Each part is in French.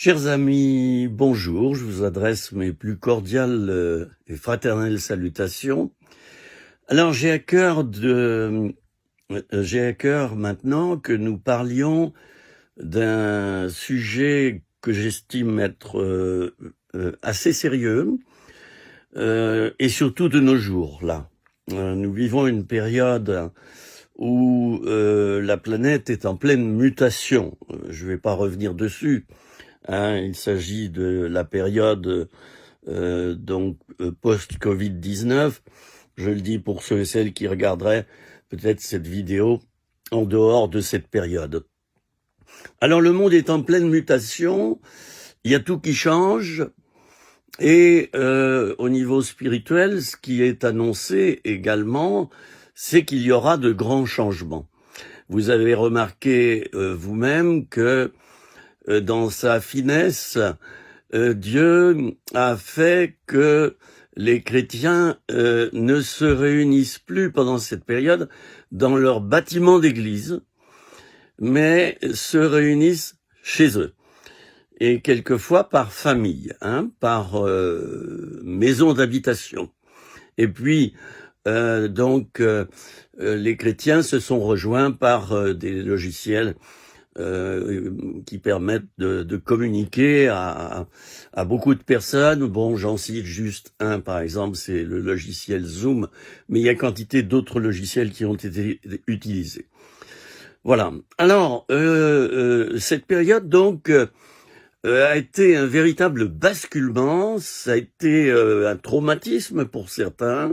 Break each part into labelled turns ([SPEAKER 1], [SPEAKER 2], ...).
[SPEAKER 1] Chers amis, bonjour, je vous adresse mes plus cordiales et fraternelles salutations. Alors j'ai à cœur maintenant que nous parlions d'un sujet que j'estime être assez sérieux et surtout de nos jours là. Nous vivons une période où la planète est en pleine mutation. Je ne vais pas revenir dessus. Il s'agit de la période post-Covid-19. Je le dis pour ceux et celles qui regarderaient peut-être cette vidéo en dehors de cette période. Alors le monde est en pleine mutation, il y a tout qui change, et au niveau spirituel, ce qui est annoncé également, c'est qu'il y aura de grands changements. Vous avez remarqué vous-même que dans sa finesse, Dieu a fait que les chrétiens ne se réunissent plus pendant cette période dans leur bâtiment d'église, mais se réunissent chez eux. Et quelquefois par famille, par maison d'habitation. Et puis, les chrétiens se sont rejoints par des logiciels qui permettent de communiquer à beaucoup de personnes. Bon, j'en cite juste un, par exemple, c'est le logiciel Zoom, mais il y a quantité d'autres logiciels qui ont été utilisés. Voilà. Alors, cette période, donc, a été un véritable basculement, ça a été un traumatisme pour certains,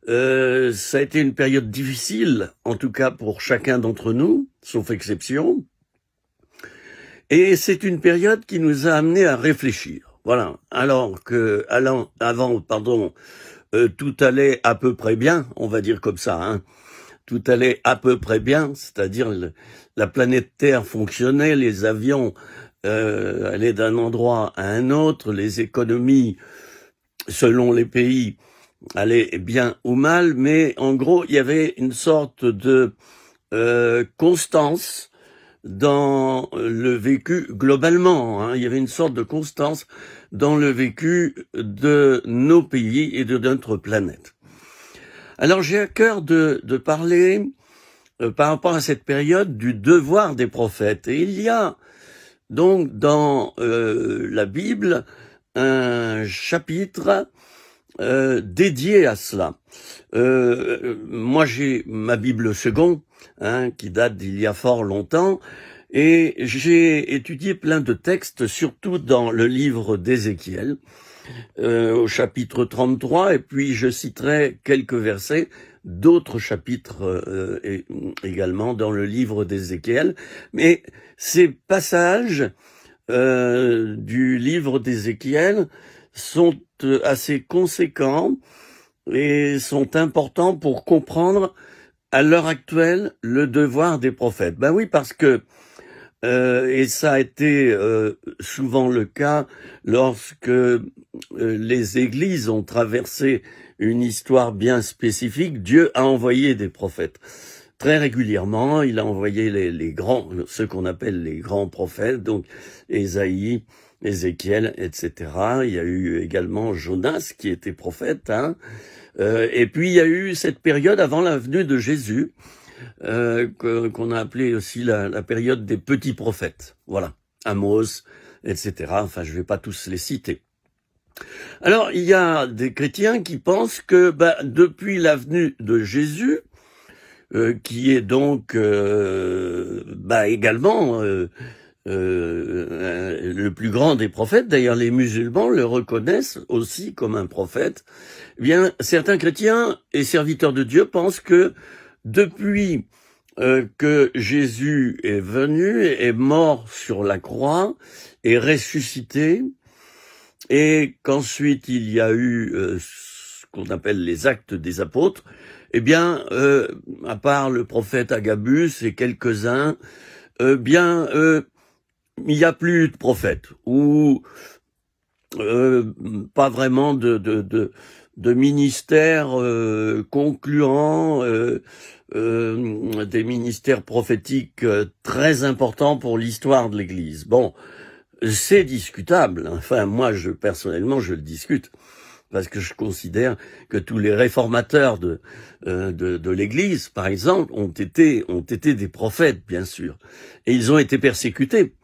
[SPEAKER 1] ça a été une période difficile, en tout cas pour chacun d'entre nous, sauf exception, et c'est une période qui nous a amenés à réfléchir. Voilà. Tout allait à peu près bien, on va dire comme ça, tout allait à peu près bien, c'est-à-dire la planète Terre fonctionnait, les avions allaient d'un endroit à un autre, les économies, selon les pays, allaient bien ou mal, mais en gros, il y avait une sorte de constance dans le vécu globalement. Il y avait une sorte de constance dans le vécu de nos pays et de notre planète. Alors j'ai à cœur de parler par rapport à cette période du devoir des prophètes. Et il y a donc dans la Bible un chapitre dédié à cela. Moi j'ai ma Bible second, qui date d'il y a fort longtemps, et j'ai étudié plein de textes, surtout dans le livre d'Ézéchiel, au chapitre 33, et puis je citerai quelques versets d'autres chapitres également dans le livre d'Ézéchiel. Mais ces passages du livre d'Ézéchiel sont assez conséquents et sont importants pour comprendre à l'heure actuelle le devoir des prophètes. Ben oui, parce que et ça a été souvent le cas lorsque les églises ont traversé une histoire bien spécifique. Dieu a envoyé des prophètes. Très régulièrement, il a envoyé les grands, ceux qu'on appelle les grands prophètes, donc Ésaïe, Ézéchiel, etc. Il y a eu également Jonas qui était prophète. Et puis il y a eu cette période avant la venue de Jésus, qu'on a appelé aussi la période des petits prophètes. Voilà, Amos, etc. Enfin, je ne vais pas tous les citer. Alors, il y a des chrétiens qui pensent que depuis la venue de Jésus, qui est donc également le plus grand des prophètes, d'ailleurs les musulmans le reconnaissent aussi comme un prophète, eh bien certains chrétiens et serviteurs de Dieu pensent que depuis que Jésus est venu, est mort sur la croix, est ressuscité, et qu'ensuite il y a eu ce qu'on appelle les actes des apôtres, eh bien, à part le prophète Agabus et quelques-uns, il n'y a plus de prophètes, ou pas vraiment de ministères concluants, des ministères prophétiques très importants pour l'histoire de l'Église. Bon, c'est discutable. Enfin, moi, personnellement, je le discute. Parce que je considère que tous les réformateurs de l'Église, par exemple, ont été des prophètes, bien sûr. Et ils ont été persécutés,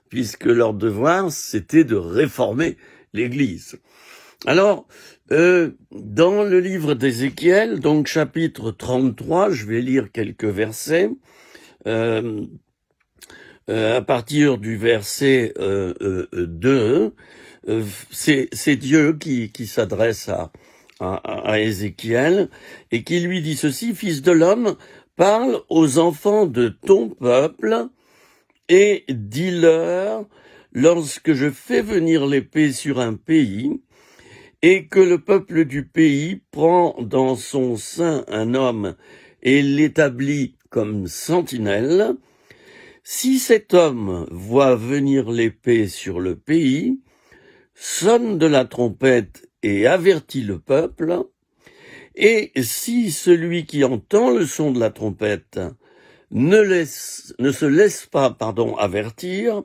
[SPEAKER 1] puisque leur devoir, c'était de réformer l'Église. Alors, dans le livre d'Ézéchiel, donc chapitre 33, je vais lire quelques versets. À partir du verset 2, c'est Dieu qui s'adresse à Ézéchiel et qui lui dit ceci: Fils de l'homme, parle aux enfants de ton peuple et dis-leur, lorsque je fais venir l'épée sur un pays et que le peuple du pays prend dans son sein un homme et l'établit comme sentinelle, si cet homme voit venir l'épée sur le pays, sonne de la trompette et avertit le peuple, et si celui qui entend le son de la trompette ne se laisse pas, avertir,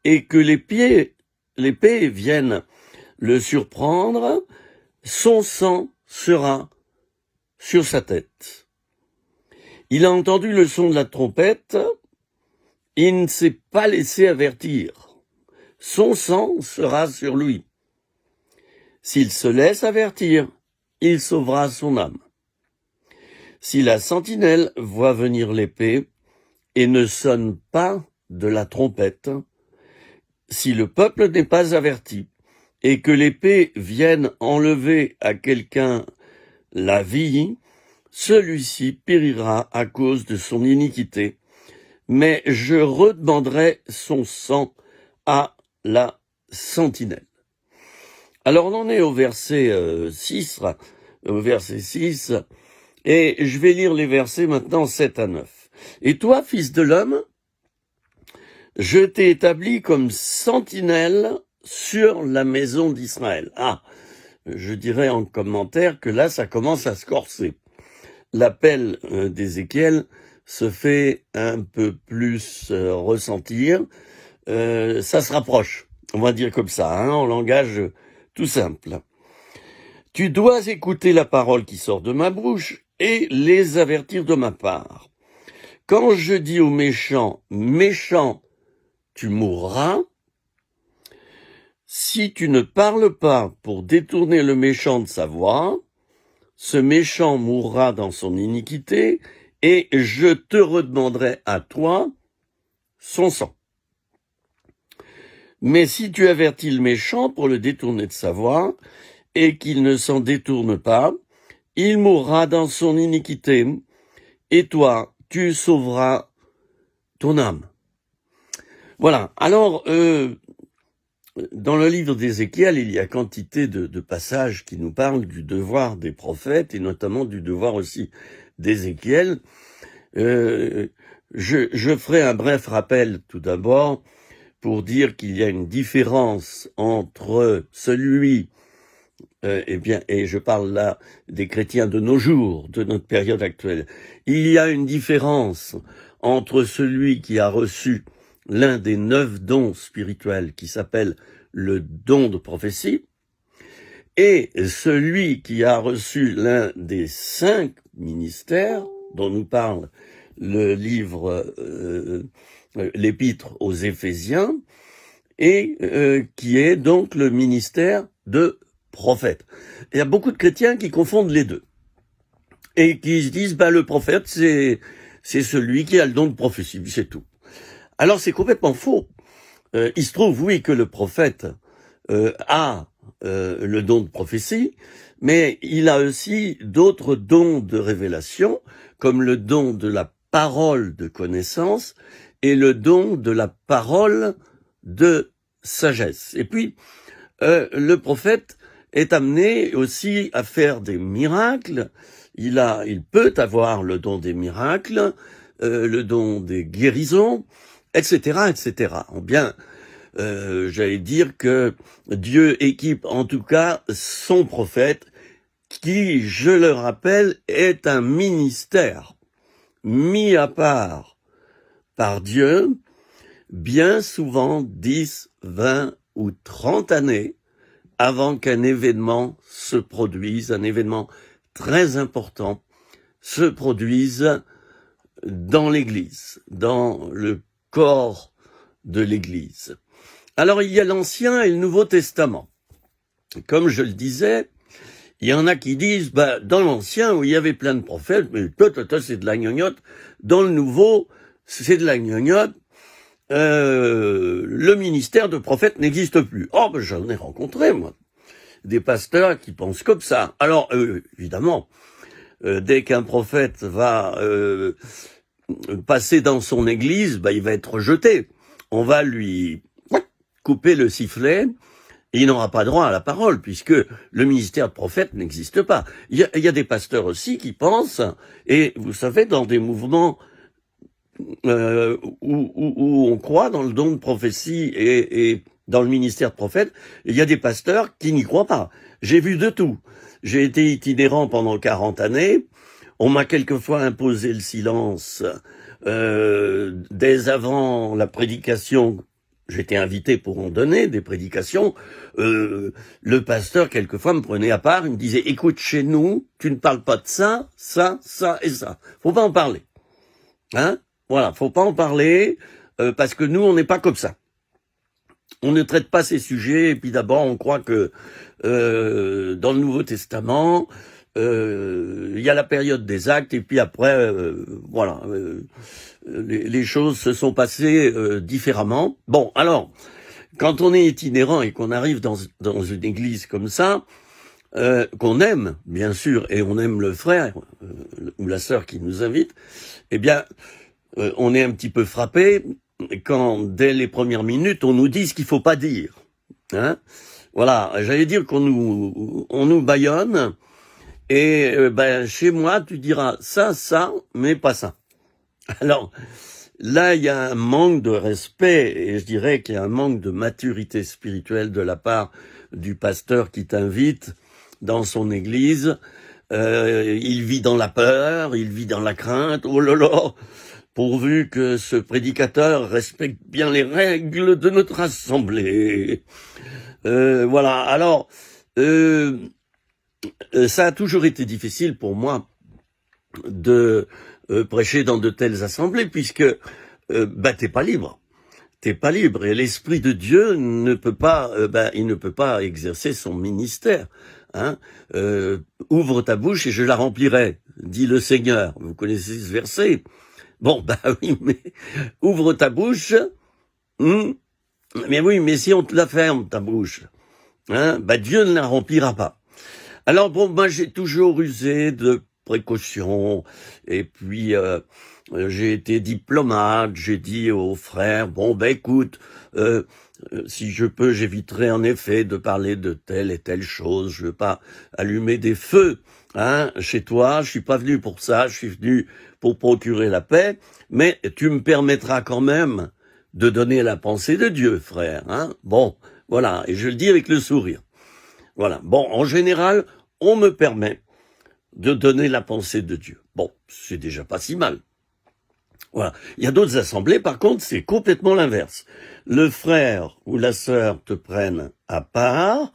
[SPEAKER 1] et que l'épée vienne le surprendre, son sang sera sur sa tête. Il a entendu le son de la trompette, il ne s'est pas laissé avertir. Son sang sera sur lui. S'il se laisse avertir, il sauvera son âme. Si la sentinelle voit venir l'épée et ne sonne pas de la trompette, si le peuple n'est pas averti et que l'épée vienne enlever à quelqu'un la vie, celui-ci périra à cause de son iniquité, mais je redemanderai son sang à la sentinelle. Alors on en est au verset 6, et je vais lire les versets maintenant 7 à 9. Et toi, fils de l'homme, je t'ai établi comme sentinelle sur la maison d'Israël. Ah, je dirais en commentaire que là, ça commence à se corser. L'appel d'Ézéchiel se fait un peu plus ressentir. Ça se rapproche, on va dire comme ça, en langage tout simple. Tu dois écouter la parole qui sort de ma bouche et les avertir de ma part. Quand je dis aux méchants, méchant, tu mourras, si tu ne parles pas pour détourner le méchant de sa voie, ce méchant mourra dans son iniquité, et je te redemanderai à toi son sang. Mais si tu avertis le méchant pour le détourner de sa voie, et qu'il ne s'en détourne pas, il mourra dans son iniquité, et toi, tu sauveras ton âme. Voilà. Alors, dans le livre d'Ézéchiel, il y a quantité de passages qui nous parlent du devoir des prophètes, et notamment du devoir aussi d'Ézéchiel. Je ferai un bref rappel tout d'abord pour dire qu'il y a une différence entre celui, et je parle là des chrétiens de nos jours, de notre période actuelle. Il y a une différence entre celui qui a reçu l'un des 9 dons spirituels qui s'appelle le don de prophétie, et celui qui a reçu l'un des 5 ministères dont nous parle le livre, l'épître aux Éphésiens, et qui est donc le ministère de prophète. Il y a beaucoup de chrétiens qui confondent les deux, et qui se disent, le prophète, c'est celui qui a le don de prophétie, c'est tout. Alors c'est complètement faux. Il se trouve, oui, que le prophète a le don de prophétie, mais il a aussi d'autres dons de révélation, comme le don de la parole de connaissance et le don de la parole de sagesse. Et puis, le prophète est amené aussi à faire des miracles. Il peut avoir le don des miracles, le don des guérisons, etc., etc. Bien, j'allais dire que Dieu équipe en tout cas son prophète, qui, je le rappelle, est un ministère mis à part par Dieu, bien souvent 10, 20 ou 30 années avant qu'un événement se produise, un événement très important se produise dans l'Église, dans le corps de l'Église. Alors il y a l'Ancien et le Nouveau Testament. Comme je le disais, il y en a qui disent, dans l'Ancien, où il y avait plein de prophètes, mais c'est de la gnognotte. Dans le Nouveau, c'est de la gnognotte. Le ministère de prophète n'existe plus. Oh, j'en ai rencontré, moi, des pasteurs qui pensent comme ça. Alors, évidemment, dès qu'un prophète va passer dans son église, il va être rejeté. On va lui couper le sifflet. Et il n'aura pas droit à la parole, puisque le ministère de prophète n'existe pas. Il y a des pasteurs aussi qui pensent, et vous savez, dans des mouvements où on croit dans le don de prophétie et dans le ministère de prophète, il y a des pasteurs qui n'y croient pas. J'ai vu de tout. J'ai été itinérant pendant 40 années. On m'a quelquefois imposé le silence dès avant la prédication. J'étais invité pour en donner des prédications. Le pasteur, quelquefois, me prenait à part, il me disait, écoute, chez nous, tu ne parles pas de ça, ça, ça et ça. Faut pas en parler. Hein? Voilà, faut pas en parler, parce que nous, on n'est pas comme ça. On ne traite pas ces sujets, et puis d'abord, on croit que dans le Nouveau Testament, il y a la période des actes, et puis après, les choses se sont passées différemment. Bon, alors, quand on est itinérant et qu'on arrive dans une église comme ça, qu'on aime, bien sûr, et on aime le frère ou la sœur qui nous invite, eh bien, on est un petit peu frappé quand, dès les premières minutes, on nous dit ce qu'il faut pas dire. Hein? Voilà, j'allais dire qu'on nous bâillonne, et chez moi, tu diras ça, mais pas ça. Alors, là, il y a un manque de respect, et je dirais qu'il y a un manque de maturité spirituelle de la part du pasteur qui t'invite dans son église. Il vit dans la peur, il vit dans la crainte. Oh là là, pourvu que ce prédicateur respecte bien les règles de notre assemblée. Voilà, alors, ça a toujours été difficile pour moi de prêcher dans de telles assemblées, puisque t'es pas libre. T'es pas libre, et l'Esprit de Dieu ne peut pas, il ne peut pas exercer son ministère. Hein. Ouvre ta bouche et je la remplirai, dit le Seigneur. Vous connaissez ce verset? Bon, oui, mais ouvre ta bouche. Mais oui, mais si on te la ferme, ta bouche, hein, Dieu ne la remplira pas. Alors bon, moi j'ai toujours usé de précautions, et puis j'ai été diplomate, j'ai dit aux frères, écoute, si je peux, j'éviterai en effet de parler de telle et telle chose, je veux pas allumer des feux, hein, chez toi, je suis pas venu pour ça, je suis venu pour procurer la paix, mais tu me permettras quand même de donner la pensée de Dieu, frère, hein. Bon, voilà, et je le dis avec le sourire. Voilà, bon, en général, on me permet de donner la pensée de Dieu. Bon, c'est déjà pas si mal. Voilà. Il y a d'autres assemblées, par contre, c'est complètement l'inverse. Le frère ou la sœur te prennent à part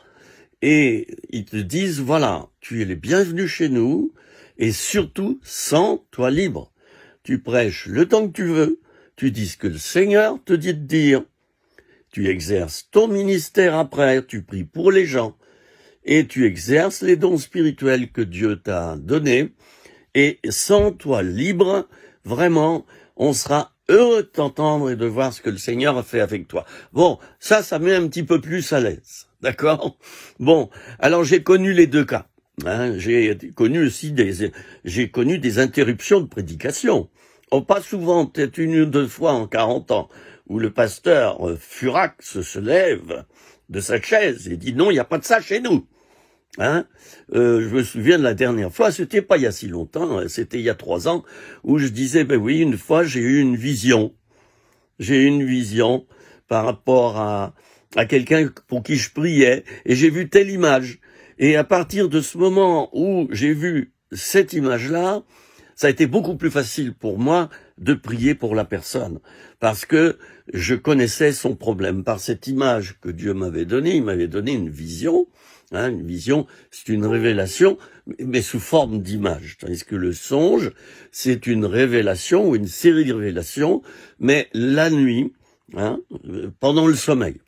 [SPEAKER 1] et ils te disent, voilà, tu es les bienvenus chez nous et surtout, sens-toi libre. Tu prêches le temps que tu veux, tu dis ce que le Seigneur te dit de dire. Tu exerces ton ministère après, tu pries pour les gens et tu exerces les dons spirituels que Dieu t'a donnés. Et sens-toi libre, vraiment, on sera heureux de t'entendre et de voir ce que le Seigneur a fait avec toi. Bon, ça met un petit peu plus à l'aise, d'accord? Bon, alors j'ai connu les deux cas. Hein, j'ai connu aussi des interruptions de prédication. Oh, pas souvent, peut-être une ou deux fois en 40 ans, où le pasteur furax se lève de sa chaise et dit non, il n'y a pas de ça chez nous. Hein, je me souviens de la dernière fois, c'était pas il y a si longtemps, c'était il y a 3 ans, où je disais, oui, une fois j'ai eu une vision. J'ai eu une vision par rapport à quelqu'un pour qui je priais, et j'ai vu telle image. Et à partir de ce moment où j'ai vu cette image-là, ça a été beaucoup plus facile pour moi de prier pour la personne, parce que je connaissais son problème. Par cette image que Dieu m'avait donnée, il m'avait donné une vision. Une vision, c'est une révélation, mais sous forme d'image. Tandis que le songe, c'est une révélation ou une série de révélations, mais la nuit, pendant le sommeil.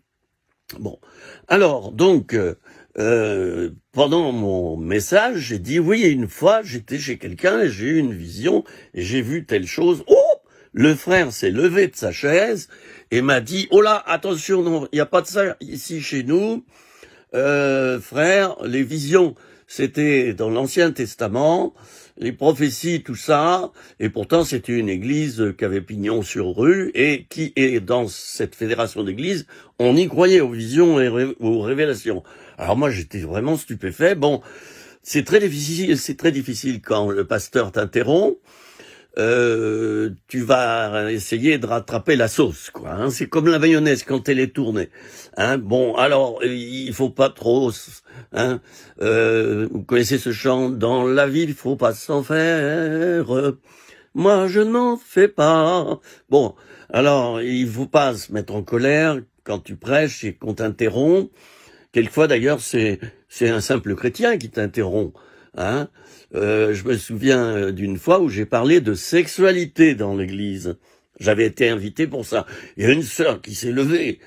[SPEAKER 1] Bon, alors donc pendant mon message, j'ai dit oui, une fois j'étais chez quelqu'un et j'ai eu une vision et j'ai vu telle chose. Oh, le frère s'est levé de sa chaise et m'a dit oh là, attention, non, il n'y a pas de ça ici chez nous, frère. Les visions, c'était dans l'Ancien Testament. Les prophéties, tout ça, et pourtant c'était une église qui avait pignon sur rue, et qui est dans cette fédération d'églises, on y croyait aux visions et aux révélations. Alors moi j'étais vraiment stupéfait. Bon, c'est très difficile quand le pasteur t'interrompt. Tu vas essayer de rattraper la sauce, quoi. C'est comme la mayonnaise quand elle est tournée. Bon, alors il faut pas trop. Vous connaissez ce chant, dans la vie il faut pas s'en faire. Moi je n'en fais pas. Bon, alors il faut pas se mettre en colère quand tu prêches et qu'on t'interrompt. Quelquefois d'ailleurs c'est un simple chrétien qui t'interrompt. Je me souviens d'une fois où j'ai parlé de sexualité dans l'église. J'avais été invité pour ça. Il y a une sœur qui s'est levée,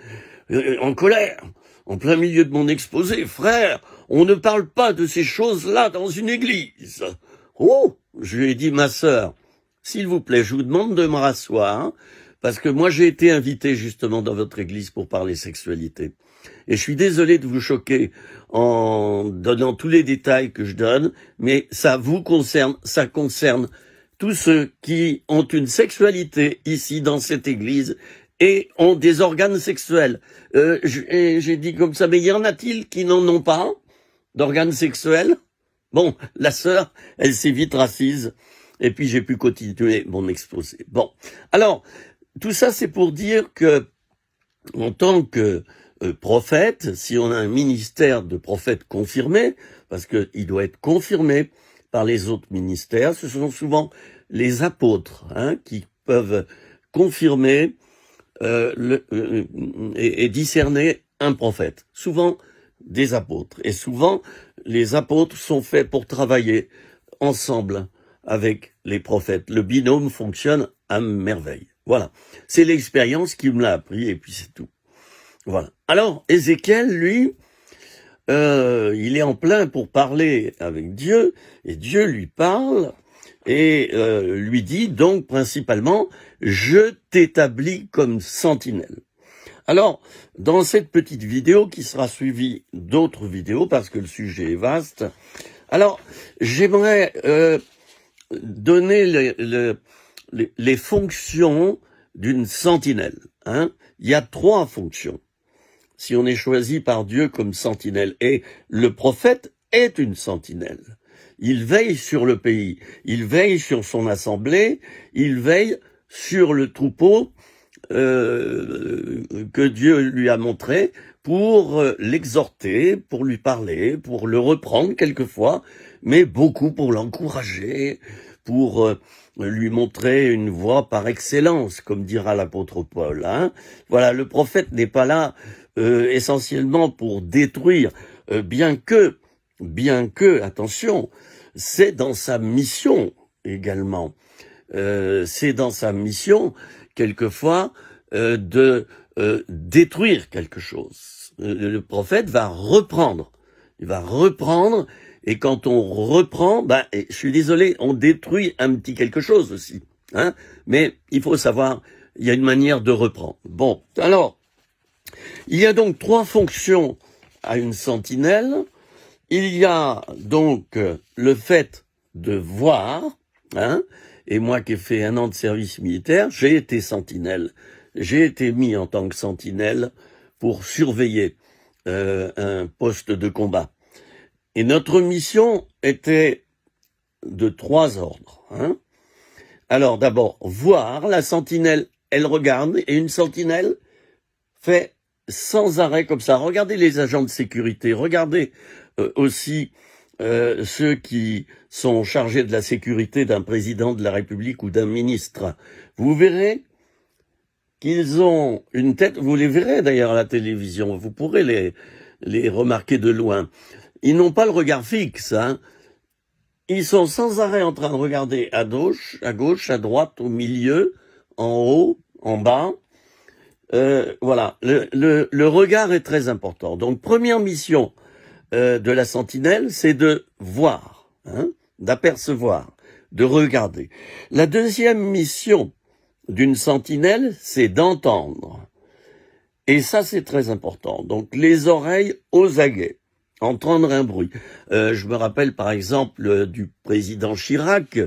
[SPEAKER 1] en colère, en plein milieu de mon exposé. Frère, on ne parle pas de ces choses-là dans une église. Oh, je lui ai dit, ma sœur, s'il vous plaît, je vous demande de me rasseoir, parce que moi j'ai été invité justement dans votre église pour parler sexualité. Et je suis désolé de vous choquer en donnant tous les détails que je donne, mais ça vous concerne, ça concerne tous ceux qui ont une sexualité ici dans cette église et ont des organes sexuels. J'ai dit comme ça, mais y en a-t-il qui n'en ont pas d'organes sexuels? Bon, la sœur, elle s'est vite assise, et puis j'ai pu continuer mon exposé. Bon, alors, tout ça c'est pour dire que, en tant que prophète, si on a un ministère de prophète confirmé, parce qu'il doit être confirmé par les autres ministères, ce sont souvent les apôtres qui peuvent confirmer et discerner un prophète. Souvent des apôtres. Et souvent, les apôtres sont faits pour travailler ensemble avec les prophètes. Le binôme fonctionne à merveille. Voilà. C'est l'expérience qui me l'a appris, et puis c'est tout. Voilà. Alors, Ézéchiel, lui, il est en plein pour parler avec Dieu, et Dieu lui parle, et lui dit donc principalement, je t'établis comme sentinelle. Alors, dans cette petite vidéo qui sera suivie d'autres vidéos, parce que le sujet est vaste, alors, j'aimerais donner les fonctions d'une sentinelle. Il y a 3 fonctions. Si on est choisi par Dieu comme sentinelle, et le prophète est une sentinelle. Il veille sur le pays, il veille sur son assemblée, il veille sur le troupeau que Dieu lui a montré pour l'exhorter, pour lui parler, pour le reprendre quelquefois, mais beaucoup pour l'encourager, pour lui montrer une voie par excellence, comme dira l'apôtre Paul. Voilà, le prophète n'est pas là essentiellement pour détruire, bien que, attention, c'est dans sa mission également. C'est dans sa mission, quelquefois, de détruire quelque chose. Le prophète va reprendre. Il va reprendre, et quand on reprend, je suis désolé, on détruit un petit quelque chose aussi. Mais il faut savoir, il y a une manière de reprendre. Bon, alors, il y a donc 3 fonctions à une sentinelle. Il y a donc le fait de voir, et moi qui ai fait 1 an de service militaire, j'ai été sentinelle. J'ai été mis en tant que sentinelle pour surveiller un poste de combat. Et notre mission était de 3 ordres. Alors d'abord, voir, la sentinelle, elle regarde, et une sentinelle fait sans arrêt comme ça. Regardez les agents de sécurité, regardez aussi ceux qui sont chargés de la sécurité d'un président de la République ou d'un ministre, vous verrez qu'ils ont une tête, vous les verrez d'ailleurs à la télévision, vous pourrez les remarquer de loin. Ils n'ont pas le regard fixe, hein. Ils sont sans arrêt en train de regarder à gauche, à droite, au milieu, en haut, en bas. Voilà, le regard est très important. Donc, première mission de la sentinelle, c'est de voir, hein, d'apercevoir, de regarder. La deuxième mission d'une sentinelle, c'est d'entendre. Et ça, c'est très important. Donc, les oreilles aux aguets, entendre un bruit. Je me rappelle, par exemple, du président Chirac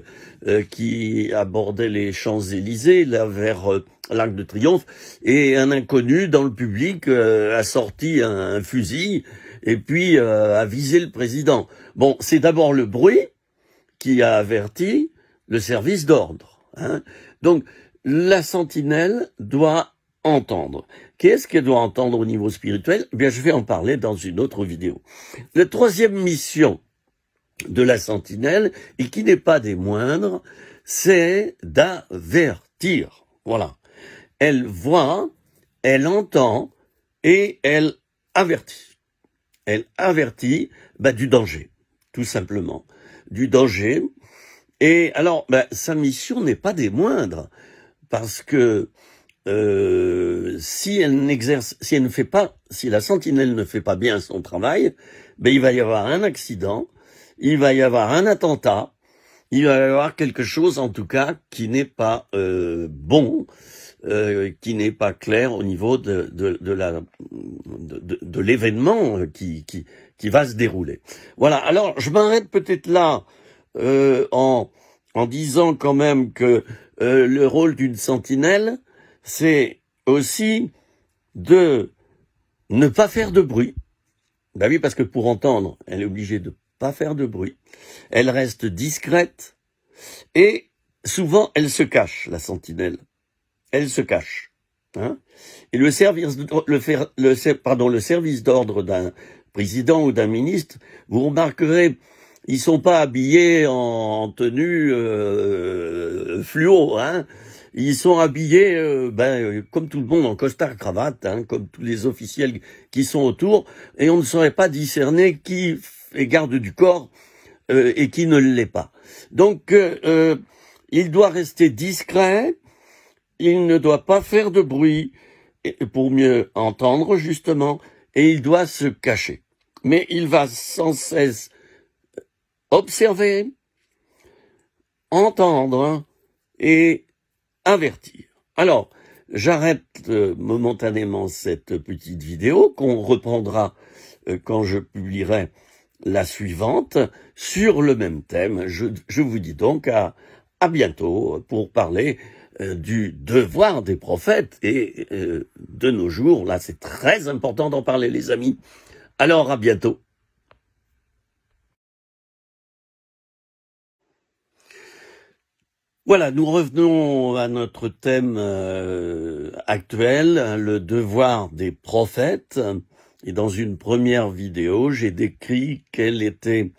[SPEAKER 1] qui abordait les Champs-Élysées, là, vers l'Arc de Triomphe, et un inconnu dans le public a sorti un fusil et puis a visé le président. Bon, c'est d'abord le bruit qui a averti le service d'ordre, hein. Donc, la sentinelle doit entendre. Qu'est-ce qu'elle doit entendre au niveau spirituel? Eh bien, je vais en parler dans une autre vidéo. La troisième mission de la sentinelle, et qui n'est pas des moindres, c'est d'avertir. Voilà. Elle voit, elle entend et elle avertit. Elle avertit du danger, tout simplement. Du danger. Et alors, sa mission n'est pas des moindres, parce que si la sentinelle ne fait pas bien son travail, il va y avoir un accident, il va y avoir un attentat, il va y avoir quelque chose en tout cas qui n'est pas bon, qui n'est pas clair au niveau de l'événement qui va se dérouler. Voilà. Alors je m'arrête peut-être là en disant quand même que le rôle d'une sentinelle, c'est aussi de ne pas faire de bruit. Ben oui, parce que pour entendre, elle est obligée de pas faire de bruit. Elle reste discrète et souvent elle se cache, la sentinelle. Elle se cache, hein. Et le service d'ordre d'un président ou d'un ministre, vous remarquerez, ils sont pas habillés en tenue fluo, hein. Ils sont habillés, comme tout le monde, en costard-cravate, hein, comme tous les officiels qui sont autour, et on ne saurait pas discerner qui est garde du corps et qui ne l'est pas. Donc, il doit rester discret, il ne doit pas faire de bruit pour mieux entendre, justement, et il doit se cacher. Mais il va sans cesse observer, entendre et avertir. Alors, j'arrête momentanément cette petite vidéo qu'on reprendra quand je publierai la suivante sur le même thème. Je vous dis donc à bientôt pour parler du devoir des prophètes et de nos jours. Là, c'est très important d'en parler, les amis. Alors, à bientôt. Voilà, nous revenons à notre thème actuel, le devoir des prophètes. Et dans une première vidéo, j'ai décrit quel était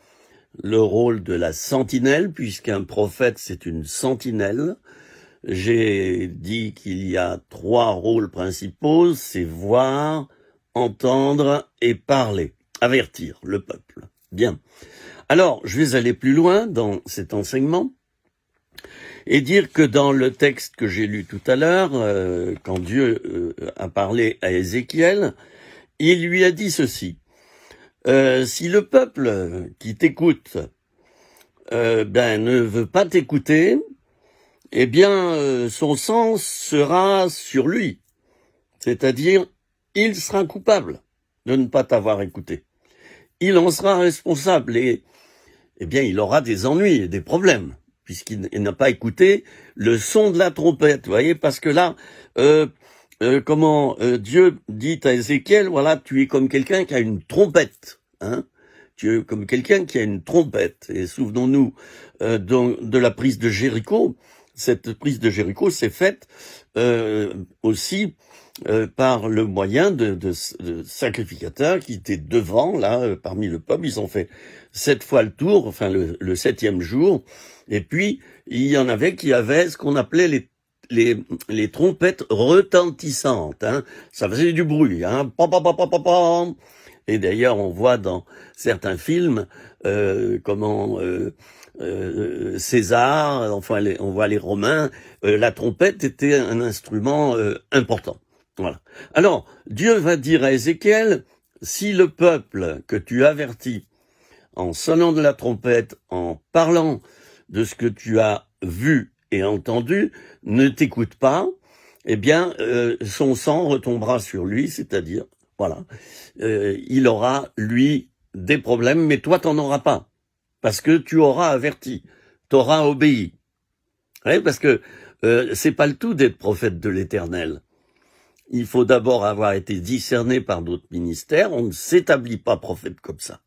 [SPEAKER 1] le rôle de la sentinelle, puisqu'un prophète, c'est une sentinelle. J'ai dit qu'il y a 3 rôles principaux, c'est voir, entendre et parler, avertir le peuple. Bien. Alors, je vais aller plus loin dans cet enseignement et dire que dans le texte que j'ai lu tout à l'heure, quand Dieu a parlé à Ézéchiel, il lui a dit ceci. Si le peuple qui t'écoute ne veut pas t'écouter, eh bien, son sang sera sur lui. C'est-à-dire, il sera coupable de ne pas t'avoir écouté. Il en sera responsable et, eh bien, il aura des ennuis et des problèmes, puisqu'il n'a pas écouté le son de la trompette, vous voyez, parce que là, Dieu dit à Ézéchiel, voilà, tu es comme quelqu'un qui a une trompette, hein. Tu es comme quelqu'un qui a une trompette. Et souvenons-nous de la prise de Jéricho. cette prise de Jéricho s'est faite aussi par le moyen de sacrificateurs qui étaient devant, là, parmi le peuple. Ils ont fait 7 fois le tour, enfin le 7e jour. Et puis, il y en avait qui avaient ce qu'on appelait les trompettes retentissantes. Hein. Ça faisait du bruit. Hein. Pam, pam, pam, pam, pam, pam. Et d'ailleurs, on voit dans certains films comment César, enfin, on voit les Romains, la trompette était un instrument important. Voilà. Alors, Dieu va dire à Ézéchiel, si le peuple que tu avertis en sonnant de la trompette, en parlant de ce que tu as vu et entendu, ne t'écoute pas, eh bien, son sang retombera sur lui, c'est-à-dire, voilà, il aura, lui, des problèmes, mais toi, t'en auras pas, parce que tu auras averti, t'auras obéi. Ouais, parce que c'est pas le tout d'être prophète de l'Éternel. Il faut d'abord avoir été discerné par d'autres ministères. On ne s'établit pas prophète comme ça.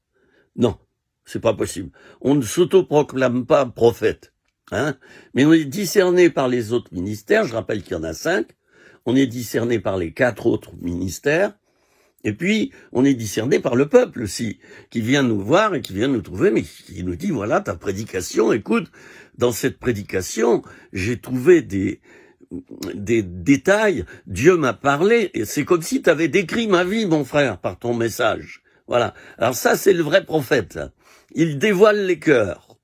[SPEAKER 1] Non, c'est pas possible. On ne s'autoproclame pas prophète. Hein, mais on est discerné par les autres ministères. Je rappelle qu'il y en a 5. On est discerné par les 4 autres ministères. Et puis, on est discerné par le peuple aussi, qui vient nous voir et qui vient nous trouver, mais qui nous dit, voilà, ta prédication, écoute, dans cette prédication, j'ai trouvé des détails, Dieu m'a parlé, et c'est comme si tu avais décrit ma vie, mon frère, par ton message. Voilà. Alors ça, c'est le vrai prophète. Là. Il dévoile les cœurs.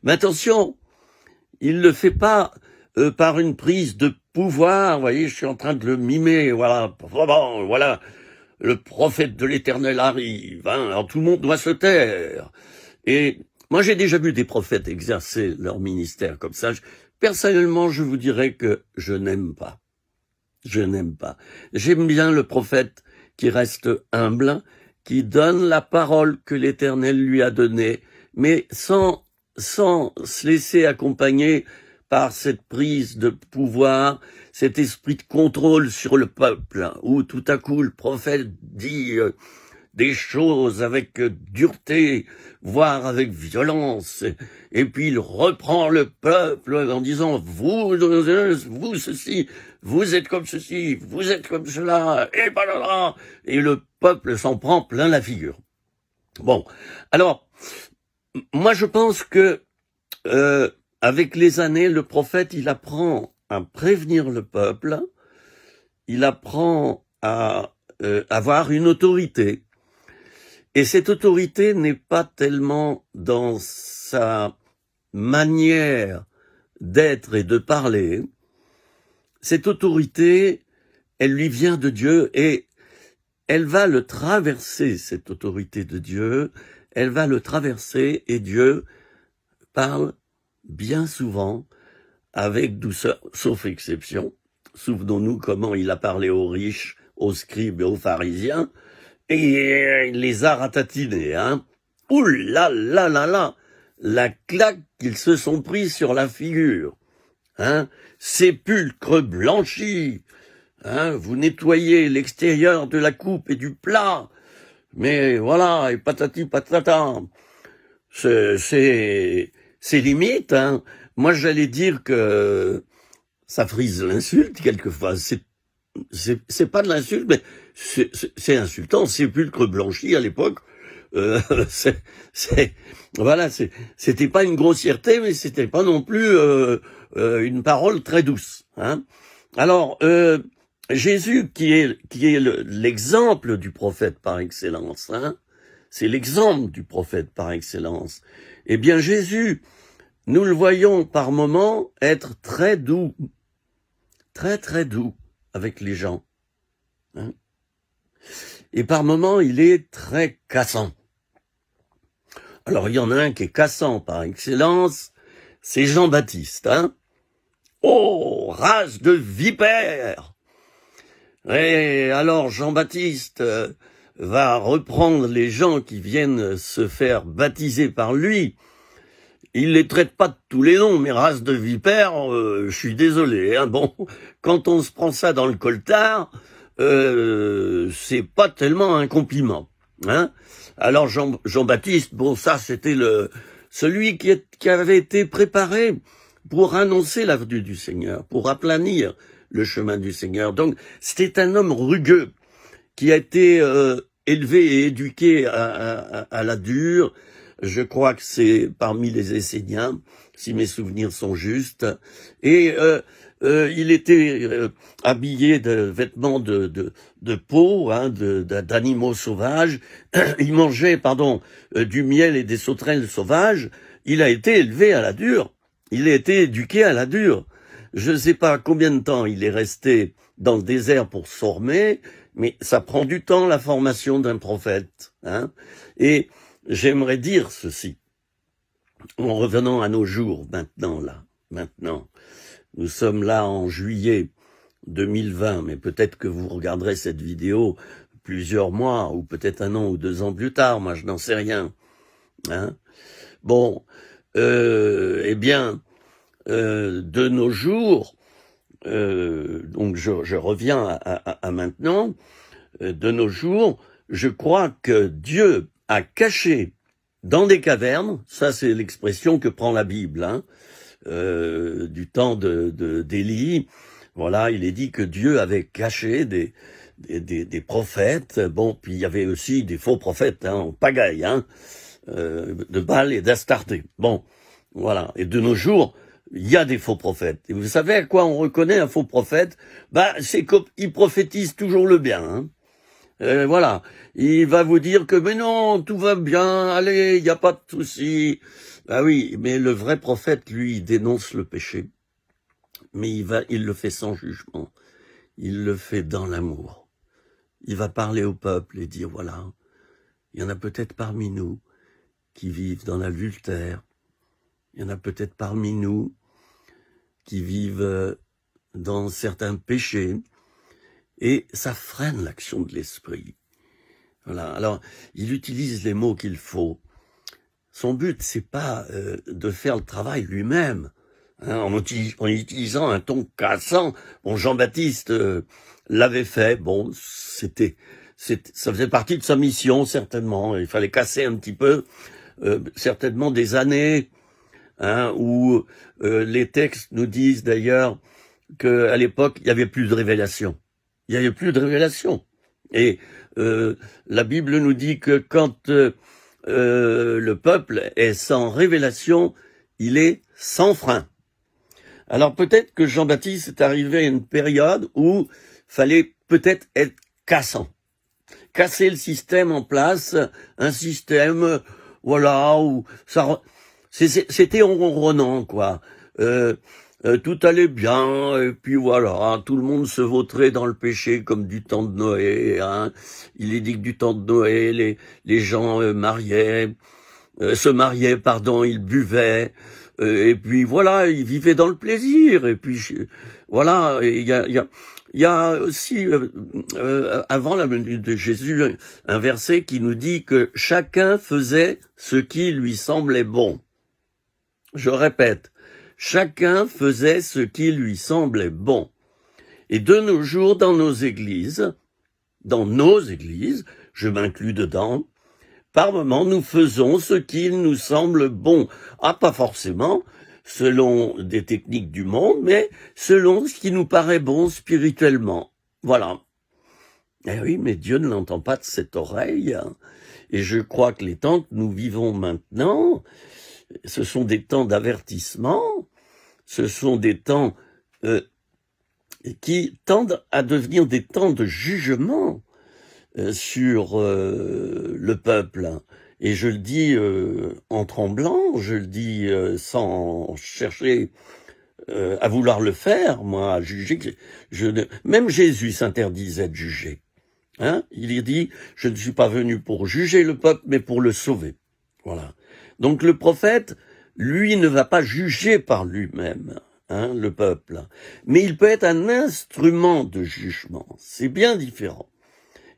[SPEAKER 1] Mais attention, il le fait pas par une prise de pouvoir. Vous voyez, je suis en train de le mimer. Voilà, voilà, le prophète de l'Éternel arrive. Hein, alors tout le monde doit se taire. Et moi, j'ai déjà vu des prophètes exercer leur ministère comme ça. Personnellement, je vous dirais que je n'aime pas. Je n'aime pas. J'aime bien le prophète qui reste humble, qui donne la parole que l'Éternel lui a donnée, mais sans se laisser accompagner par cette prise de pouvoir, cet esprit de contrôle sur le peuple, hein, où tout à coup le prophète dit des choses avec dureté, voire avec violence, et puis il reprend le peuple en disant vous ceci, vous êtes comme ceci, vous êtes comme cela, et balala, et le peuple s'en prend plein la figure. Bon, alors moi je pense que avec les années, le prophète il apprend à prévenir le peuple, il apprend à avoir une autorité. Et cette autorité n'est pas tellement dans sa manière d'être et de parler. Cette autorité, elle lui vient de Dieu et elle va le traverser, cette autorité de Dieu. Elle va le traverser et Dieu parle bien souvent avec douceur, sauf exception. Souvenons-nous comment il a parlé aux riches, aux scribes et aux pharisiens. Et il les a ratatinés, hein. Ouh là là là là, la claque qu'ils se sont pris sur la figure, hein. Sépulcre blanchi, hein. Vous nettoyez l'extérieur de la coupe et du plat, mais voilà, et patati patata. C'est limite, hein. Moi, j'allais dire que ça frise l'insulte quelquefois. C'est pas de l'insulte, mais c'est insultant. Sépulcre blanchi à l'époque, voilà, c'était pas une grossièreté, mais c'était pas non plus une parole très douce. Hein. Alors Jésus, qui est l'exemple du prophète par excellence, hein, c'est l'exemple du prophète par excellence. Eh bien Jésus, nous le voyons par moments être très doux, très très doux avec les gens. Hein. Et par moments, il est très cassant. Alors, il y en a un qui est cassant par excellence, c'est Jean-Baptiste. Hein. Oh, race de vipère! Et alors, Jean-Baptiste va reprendre les gens qui viennent se faire baptiser par lui. Il les traite pas de tous les noms, mais race de vipère, je suis désolé. Hein. Bon, quand on se prend ça dans le coltard, c'est pas tellement un compliment. Hein. Alors Jean-Baptiste, bon ça c'était celui qui avait été préparé pour annoncer la venue du Seigneur, pour aplanir le chemin du Seigneur. Donc, c'était un homme rugueux qui a été élevé et éduqué à la dure. Je crois que c'est parmi les Esséniens, si mes souvenirs sont justes. Et il était habillé de vêtements de peau, hein, d'animaux sauvages. Il mangeait, du miel et des sauterelles sauvages. Il a été élevé à la dure. Il a été éduqué à la dure. Je ne sais pas combien de temps il est resté dans le désert pour se former, mais ça prend du temps, la formation d'un prophète, hein. Et j'aimerais dire ceci, en revenant à nos jours, maintenant. Nous sommes là en juillet 2020, mais peut-être que vous regarderez cette vidéo plusieurs mois, ou peut-être 1 an ou 2 ans plus tard, moi je n'en sais rien, hein. Bon, eh bien, de nos jours, donc je reviens à maintenant, de nos jours, je crois que Dieu a caché dans des cavernes, ça c'est l'expression que prend la Bible, hein, du temps d'Élie, voilà, il est dit que Dieu avait caché des prophètes, bon, puis il y avait aussi des faux prophètes, hein, en pagaille, hein, de Baal et d'Astarté. Bon, voilà. Et de nos jours, il y a des faux prophètes. Et vous savez à quoi on reconnaît un faux prophète? C'est qu'il prophétise toujours le bien, hein. Voilà. Il va vous dire que, mais non, tout va bien, allez, il n'y a pas de souci. Ah oui, mais le vrai prophète, lui, il dénonce le péché. Mais il le fait sans jugement. Il le fait dans l'amour. Il va parler au peuple et dire, voilà, il y en a peut-être parmi nous qui vivent dans l'adultère. Il y en a peut-être parmi nous qui vivent dans certains péchés. Et ça freine l'action de l'esprit. Voilà. Alors, il utilise les mots qu'il faut. Son but, c'est pas de faire le travail lui-même, hein, en utilisant un ton cassant. Bon, Jean-Baptiste l'avait fait. Bon, ça faisait partie de sa mission, certainement. Il fallait casser un petit peu, certainement des années, hein, où les textes nous disent d'ailleurs qu'à l'époque, il n'y avait plus de révélation. Il n'y avait plus de révélation. Et la Bible nous dit que quand le peuple est sans révélation, il est sans frein. Alors peut-être que Jean-Baptiste est arrivé à une période où fallait peut-être être cassant. Casser le système en place, un système, voilà, où ça, c'était ronronnant, quoi. Tout allait bien, et puis voilà, tout le monde se vautrait dans le péché comme du temps de Noé, hein. Il est dit que du temps de Noé, les gens se mariaient, ils buvaient, et puis voilà, ils vivaient dans le plaisir, et puis voilà, il y a aussi, avant la venue de Jésus, un verset qui nous dit que chacun faisait ce qui lui semblait bon. Je répète, chacun faisait ce qui lui semblait bon. Et de nos jours, dans nos églises, je m'inclus dedans, par moments, nous faisons ce qu'il nous semble bon. Ah, pas forcément selon des techniques du monde, mais selon ce qui nous paraît bon spirituellement. Voilà. Eh oui, mais Dieu ne l'entend pas de cette oreille. Et je crois que les temps que nous vivons maintenant, ce sont des temps d'avertissement, ce sont des temps qui tendent à devenir des temps de jugement sur le peuple. Et je le dis en tremblant, je le dis sans chercher à vouloir le faire, moi, à juger. Même Jésus s'interdisait de juger. Hein? Il dit, je ne suis pas venu pour juger le peuple, mais pour le sauver. Voilà. Donc le prophète, lui, ne va pas juger par lui-même, hein, le peuple. Mais il peut être un instrument de jugement. C'est bien différent.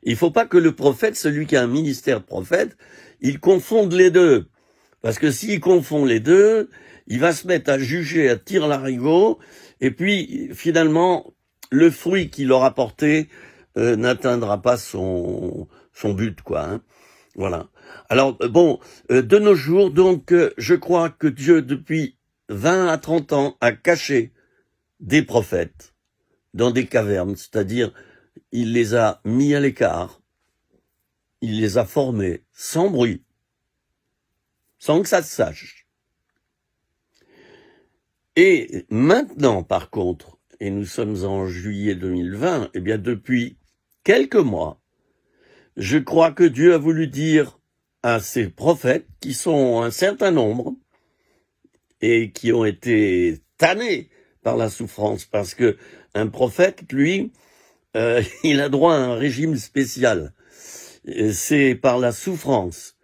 [SPEAKER 1] Il ne faut pas que le prophète, celui qui a un ministère de prophète, il confonde les deux. Parce que s'il confond les deux, il va se mettre à juger, à tirer l'arigot, et puis finalement, le fruit qu'il aura porté n'atteindra pas son but, quoi. Hein. Voilà. Alors, bon, de nos jours, donc, je crois que Dieu, depuis 20 à 30 ans à cacher des prophètes dans des cavernes, c'est-à-dire il les a mis à l'écart, il les a formés sans bruit, sans que ça se sache. Et maintenant, par contre, et nous sommes en juillet 2020, eh bien depuis quelques mois, je crois que Dieu a voulu dire à ces prophètes, qui sont un certain nombre, et qui ont été tannés par la souffrance, parce que un prophète, lui, il a droit à un régime spécial. C'est par la souffrance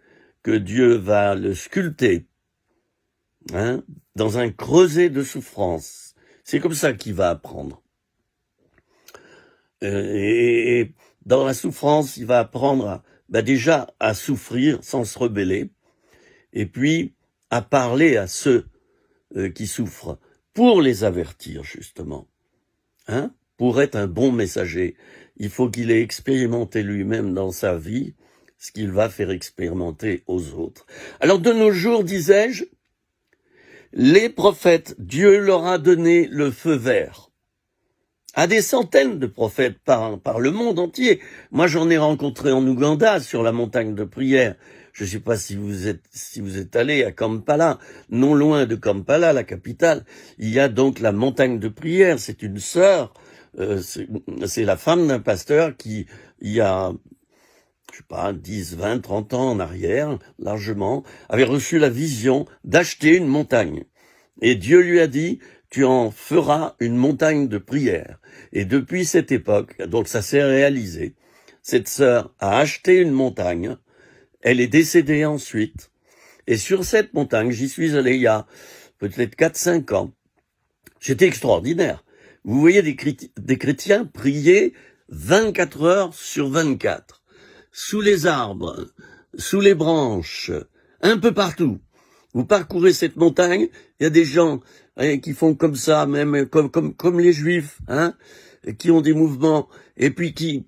[SPEAKER 1] que Dieu va le sculpter, hein, dans un creuset de souffrance. C'est comme ça qu'il va apprendre. Et dans la souffrance, il va apprendre déjà à souffrir sans se rebeller, et puis à parler à ceux qui souffrent, pour les avertir justement. Hein? Pour être un bon messager, il faut qu'il ait expérimenté lui-même dans sa vie ce qu'il va faire expérimenter aux autres. Alors de nos jours, disais-je, les prophètes, Dieu leur a donné le feu vert à des centaines de prophètes par le monde entier. Moi, j'en ai rencontré en Ouganda, sur la montagne de prière. Je ne sais pas si vous êtes allé à Kampala, non loin de Kampala, la capitale. Il y a donc la montagne de prière. C'est une sœur, c'est la femme d'un pasteur qui, il y a, je sais pas, 10, 20, 30 ans en arrière, largement, avait reçu la vision d'acheter une montagne. Et Dieu lui a dit, tu en feras une montagne de prière. Et depuis cette époque, donc ça s'est réalisé, cette sœur a acheté une montagne, elle est décédée ensuite, et sur cette montagne, j'y suis allé il y a peut-être 4-5 ans, c'était extraordinaire. Vous voyez des chrétiens prier 24 heures sur 24, sous les arbres, sous les branches, un peu partout. Vous parcourez cette montagne, il y a des gens qui font comme ça, même comme les Juifs, hein, qui ont des mouvements, et puis qui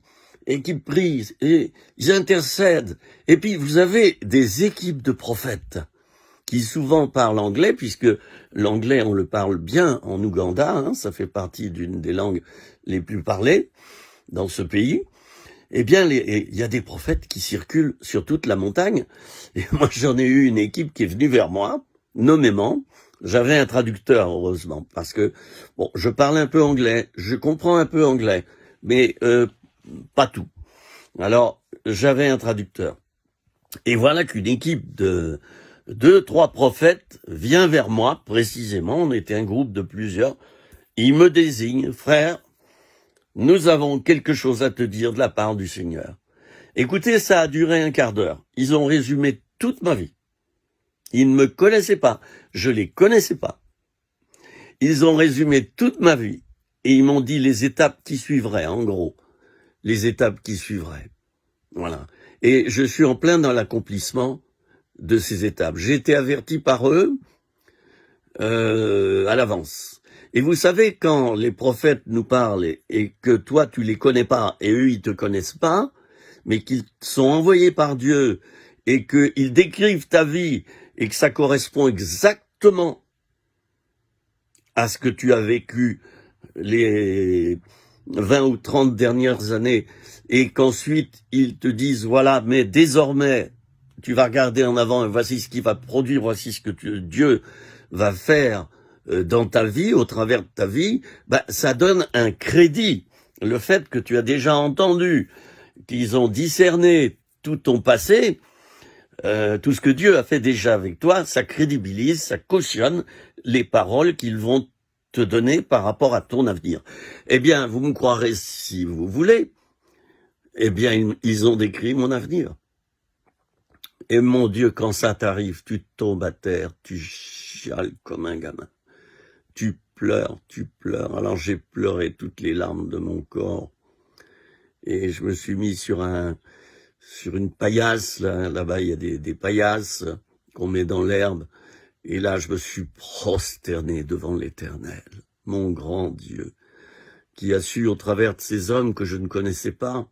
[SPEAKER 1] prient, et ils intercèdent. Et puis vous avez des équipes de prophètes qui souvent parlent anglais, puisque l'anglais on le parle bien en Ouganda, hein, ça fait partie d'une des langues les plus parlées dans ce pays. Eh bien, il y a des prophètes qui circulent sur toute la montagne. Et moi, j'en ai eu une équipe qui est venue vers moi, nommément. J'avais un traducteur, heureusement, parce que, bon, je parle un peu anglais, je comprends un peu anglais, mais pas tout. Alors, j'avais un traducteur. Et voilà qu'une équipe de 2-3 prophètes vient vers moi, précisément, on était un groupe de plusieurs, ils me désignent, frère, nous avons quelque chose à te dire de la part du Seigneur. Écoutez, ça a duré un quart d'heure. Ils ont résumé toute ma vie. Ils ne me connaissaient pas. Je les connaissais pas. Ils ont résumé toute ma vie. Et ils m'ont dit les étapes qui suivraient, en gros. Les étapes qui suivraient. Voilà. Et je suis en plein dans l'accomplissement de ces étapes. J'ai été averti par eux à l'avance. Et vous savez, quand les prophètes nous parlent et que toi tu les connais pas et eux ils te connaissent pas, mais qu'ils sont envoyés par Dieu et qu'ils décrivent ta vie et que ça correspond exactement à ce que tu as vécu les 20 ou 30 dernières années et qu'ensuite ils te disent voilà, mais désormais tu vas regarder en avant et voici ce qui va produire, voici ce que Dieu va faire dans ta vie, au travers de ta vie, ça donne un crédit. Le fait que tu as déjà entendu, qu'ils ont discerné tout ton passé, tout ce que Dieu a fait déjà avec toi, ça crédibilise, ça cautionne les paroles qu'ils vont te donner par rapport à ton avenir. Eh bien, vous me croirez si vous voulez, eh bien, ils ont décrit mon avenir. Et mon Dieu, quand ça t'arrive, tu tombes à terre, tu chiales comme un gamin. Tu pleures. Alors j'ai pleuré toutes les larmes de mon corps. Et je me suis mis sur une paillasse, là-bas il y a des paillasses qu'on met dans l'herbe. Et là je me suis prosterné devant l'Éternel, mon grand Dieu, qui a su au travers de ces hommes que je ne connaissais pas,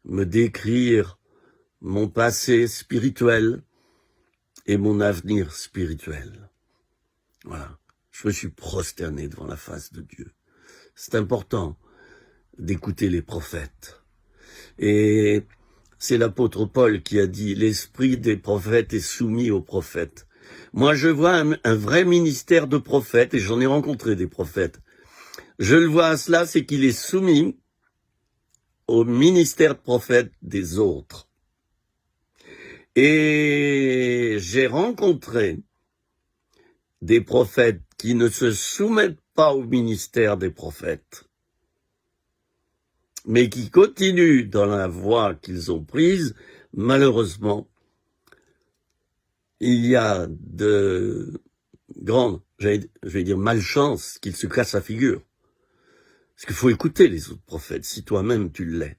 [SPEAKER 1] me décrire mon passé spirituel et mon avenir spirituel. Voilà. Je me suis prosterné devant la face de Dieu. C'est important d'écouter les prophètes. Et c'est l'apôtre Paul qui a dit « L'esprit des prophètes est soumis aux prophètes ». Moi, je vois un vrai ministère de prophètes, et j'en ai rencontré des prophètes. Je le vois à cela, c'est qu'il est soumis au ministère de prophète des autres. Et j'ai rencontré des prophètes qui ne se soumettent pas au ministère des prophètes, mais qui continuent dans la voie qu'ils ont prise. Malheureusement, il y a de grandes, je vais dire malchance, qu'ils se cassent la figure. Parce qu'il faut écouter les autres prophètes, si toi-même tu l'es.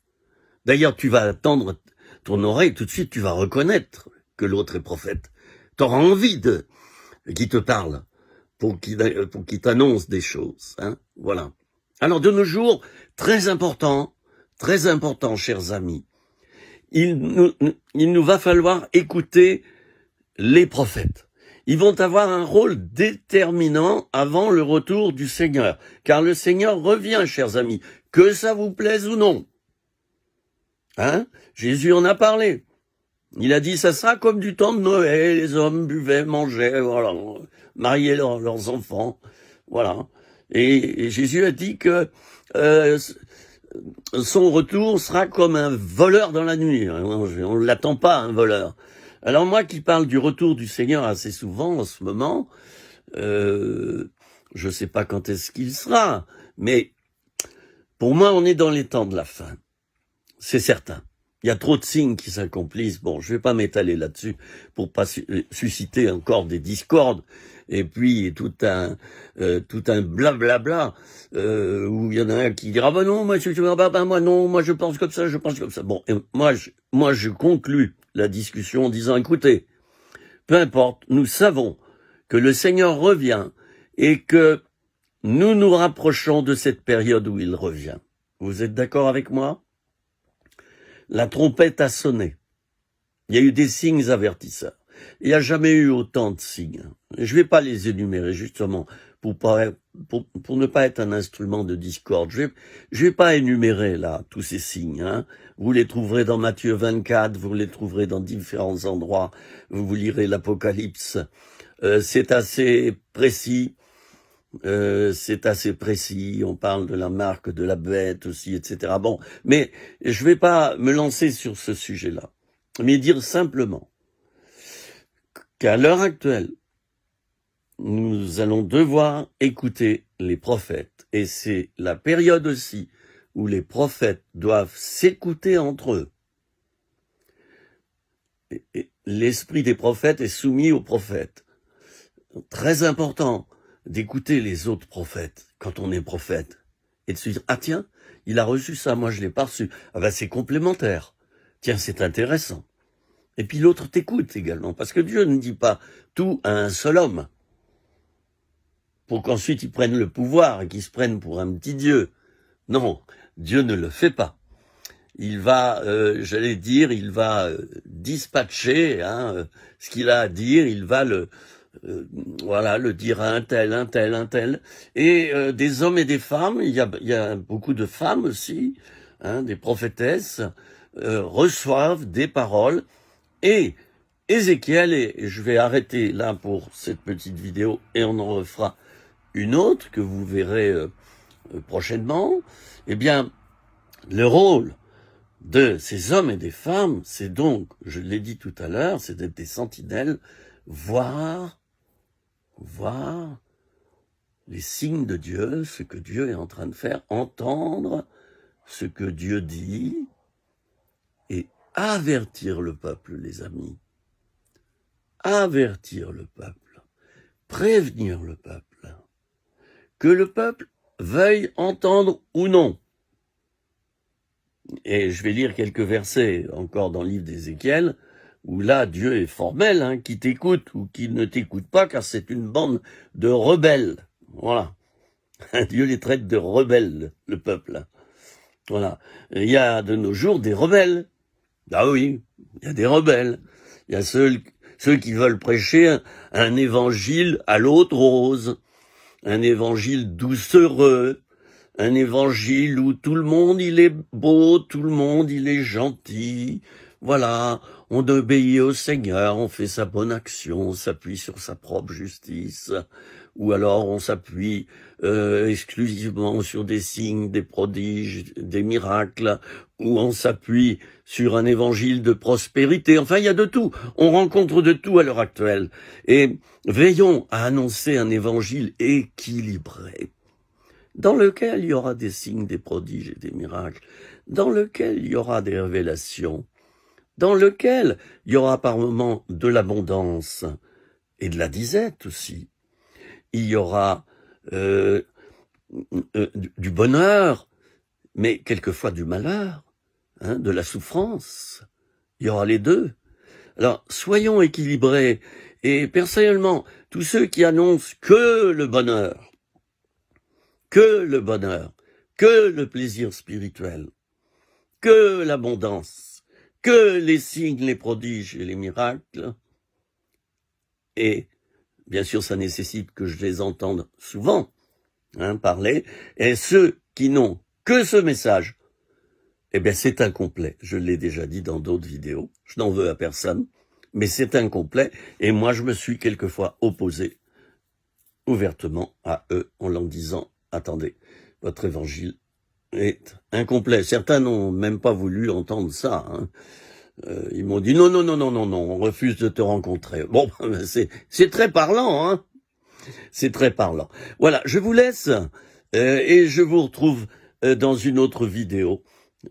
[SPEAKER 1] D'ailleurs, tu vas attendre ton oreille, tout de suite tu vas reconnaître que l'autre est prophète. Tu auras envie qu'il te parle, pour qu'il t'annonce des choses. Hein, voilà. Alors de nos jours, très important, chers amis, il nous va falloir écouter les prophètes. Ils vont avoir un rôle déterminant avant le retour du Seigneur. Car le Seigneur revient, chers amis, que ça vous plaise ou non. Hein? Jésus en a parlé. Il a dit, ça sera comme du temps de Noël, les hommes buvaient, mangeaient, voilà, mariaient leurs enfants, voilà. Et Jésus a dit que son retour sera comme un voleur dans la nuit. On ne l'attend pas, un voleur. Alors moi qui parle du retour du Seigneur assez souvent en ce moment, je ne sais pas quand est-ce qu'il sera, mais pour moi on est dans les temps de la fin, c'est certain. Il y a trop de signes qui s'accomplissent. Bon, je vais pas m'étaler là-dessus pour pas susciter encore des discordes et puis tout un blablabla où il y en a un qui dira bah non moi je pense comme ça, Bon, et moi je conclus la discussion en disant écoutez, peu importe, nous savons que le Seigneur revient et que nous nous rapprochons de cette période où il revient. Vous êtes d'accord avec moi? La trompette a sonné. Il y a eu des signes avertisseurs. Il n'y a jamais eu autant de signes. Je ne vais pas les énumérer justement pour ne pas être un instrument de discorde. Je vais pas énumérer là tous ces signes. Hein. Vous les trouverez dans Matthieu 24, vous les trouverez dans différents endroits. Vous lirez l'Apocalypse. C'est assez précis. On parle de la marque de la bête aussi, etc. Bon, mais je vais pas me lancer sur ce sujet-là, mais dire simplement qu'à l'heure actuelle, nous allons devoir écouter les prophètes, et c'est la période aussi où les prophètes doivent s'écouter entre eux. Et l'esprit des prophètes est soumis aux prophètes. Très important d'écouter les autres prophètes quand on est prophète et de se dire ah tiens il a reçu ça, moi je l'ai pas reçu, ah ben c'est complémentaire, tiens c'est intéressant, et puis l'autre t'écoute également parce que Dieu ne dit pas tout à un seul homme pour qu'ensuite il prenne le pouvoir et qu'il se prenne pour un petit Dieu. Non, Dieu ne le fait pas. Il va il va dispatcher ce qu'il a à dire, il va le dire à un tel, et des hommes et des femmes, il y a beaucoup de femmes aussi, des prophétesses, reçoivent des paroles, et Ézéchiel, et je vais arrêter là pour cette petite vidéo, et on en refera une autre que vous verrez prochainement, eh bien, le rôle de ces hommes et des femmes, c'est donc, je l'ai dit tout à l'heure, c'est d'être des sentinelles, voir les signes de Dieu, ce que Dieu est en train de faire, entendre ce que Dieu dit et avertir le peuple, les amis. Avertir le peuple, prévenir le peuple, que le peuple veuille entendre ou non. Et je vais lire quelques versets encore dans le livre d'Ézéchiel, où là, Dieu est formel, qui t'écoute ou qui ne t'écoute pas, car c'est une bande de rebelles. Voilà. Dieu les traite de rebelles, le peuple. Voilà. Il y a de nos jours des rebelles. Ah oui, il y a des rebelles. Il y a ceux ceux qui veulent prêcher un évangile à l'eau de rose, un évangile doucereux, un évangile où tout le monde il est beau, tout le monde il est gentil. Voilà, on obéit au Seigneur, on fait sa bonne action, on s'appuie sur sa propre justice, ou alors on s'appuie exclusivement sur des signes, des prodiges, des miracles, ou on s'appuie sur un évangile de prospérité. Enfin, il y a de tout. On rencontre de tout à l'heure actuelle. Et veillons à annoncer un évangile équilibré, dans lequel il y aura des signes, des prodiges et des miracles, dans lequel il y aura des révélations, dans lequel il y aura par moments de l'abondance et de la disette aussi. Il y aura du bonheur, mais quelquefois du malheur, de la souffrance. Il y aura les deux. Alors, soyons équilibrés. Et personnellement, tous ceux qui annoncent que le bonheur, que le plaisir spirituel, que l'abondance, que les signes, les prodiges et les miracles, et bien sûr ça nécessite que je les entende souvent parler, et ceux qui n'ont que ce message, eh bien c'est incomplet. Je l'ai déjà dit dans d'autres vidéos, je n'en veux à personne, mais c'est incomplet, et moi je me suis quelquefois opposé ouvertement à eux en leur disant « Attendez, votre évangile est incomplet ». Certains n'ont même pas voulu entendre ça. Ils m'ont dit « Non, on refuse de te rencontrer ». Bon, c'est très parlant, c'est très parlant. Voilà, je vous laisse et je vous retrouve dans une autre vidéo.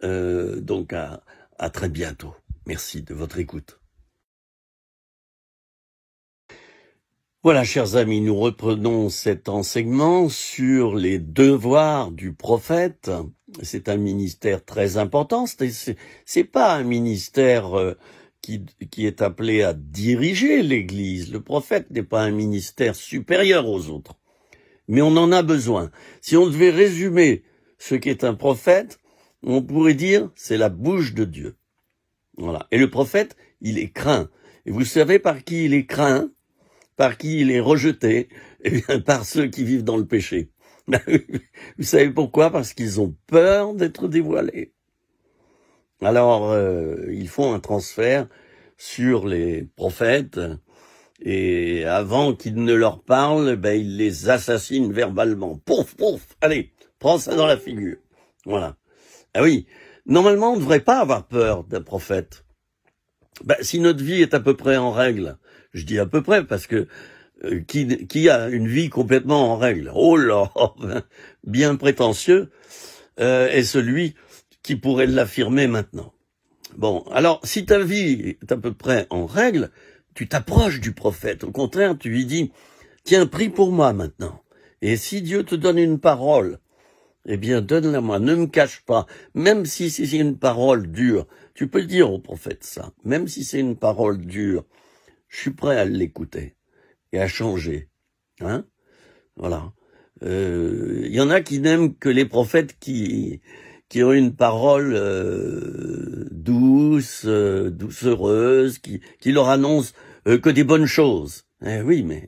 [SPEAKER 1] Donc à très bientôt. Merci de votre écoute. Voilà, chers amis, nous reprenons cet enseignement sur les devoirs du prophète. C'est un ministère très important. C'est pas un ministère qui est appelé à diriger l'Église. Le prophète n'est pas un ministère supérieur aux autres. Mais on en a besoin. Si on devait résumer ce qu'est un prophète, on pourrait dire c'est la bouche de Dieu. Voilà. Et le prophète, il est craint. Et vous savez par qui il est craint? Par qui il est rejeté? Eh bien, par ceux qui vivent dans le péché. Vous savez pourquoi? Parce qu'ils ont peur d'être dévoilés. Alors, ils font un transfert sur les prophètes, et avant qu'ils ne leur parlent, ils les assassinent verbalement. Pouf, pouf, allez, prends ça dans la figure. Voilà. Ah oui, normalement, on ne devrait pas avoir peur d'un prophète. Si notre vie est à peu près en règle, je dis à peu près parce que qui a une vie complètement en règle? Oh là, bien prétentieux est celui qui pourrait l'affirmer maintenant. Bon, alors si ta vie est à peu près en règle, tu t'approches du prophète. Au contraire, tu lui dis, tiens, prie pour moi maintenant. Et si Dieu te donne une parole, eh bien, donne-la moi, ne me cache pas. Même si c'est une parole dure, tu peux le dire au prophète ça. Même si c'est une parole dure, je suis prêt à l'écouter et à changer. Voilà. Y en a qui n'aiment que les prophètes qui ont une parole douce, doucereuse, qui leur annonce que des bonnes choses. Eh oui, mais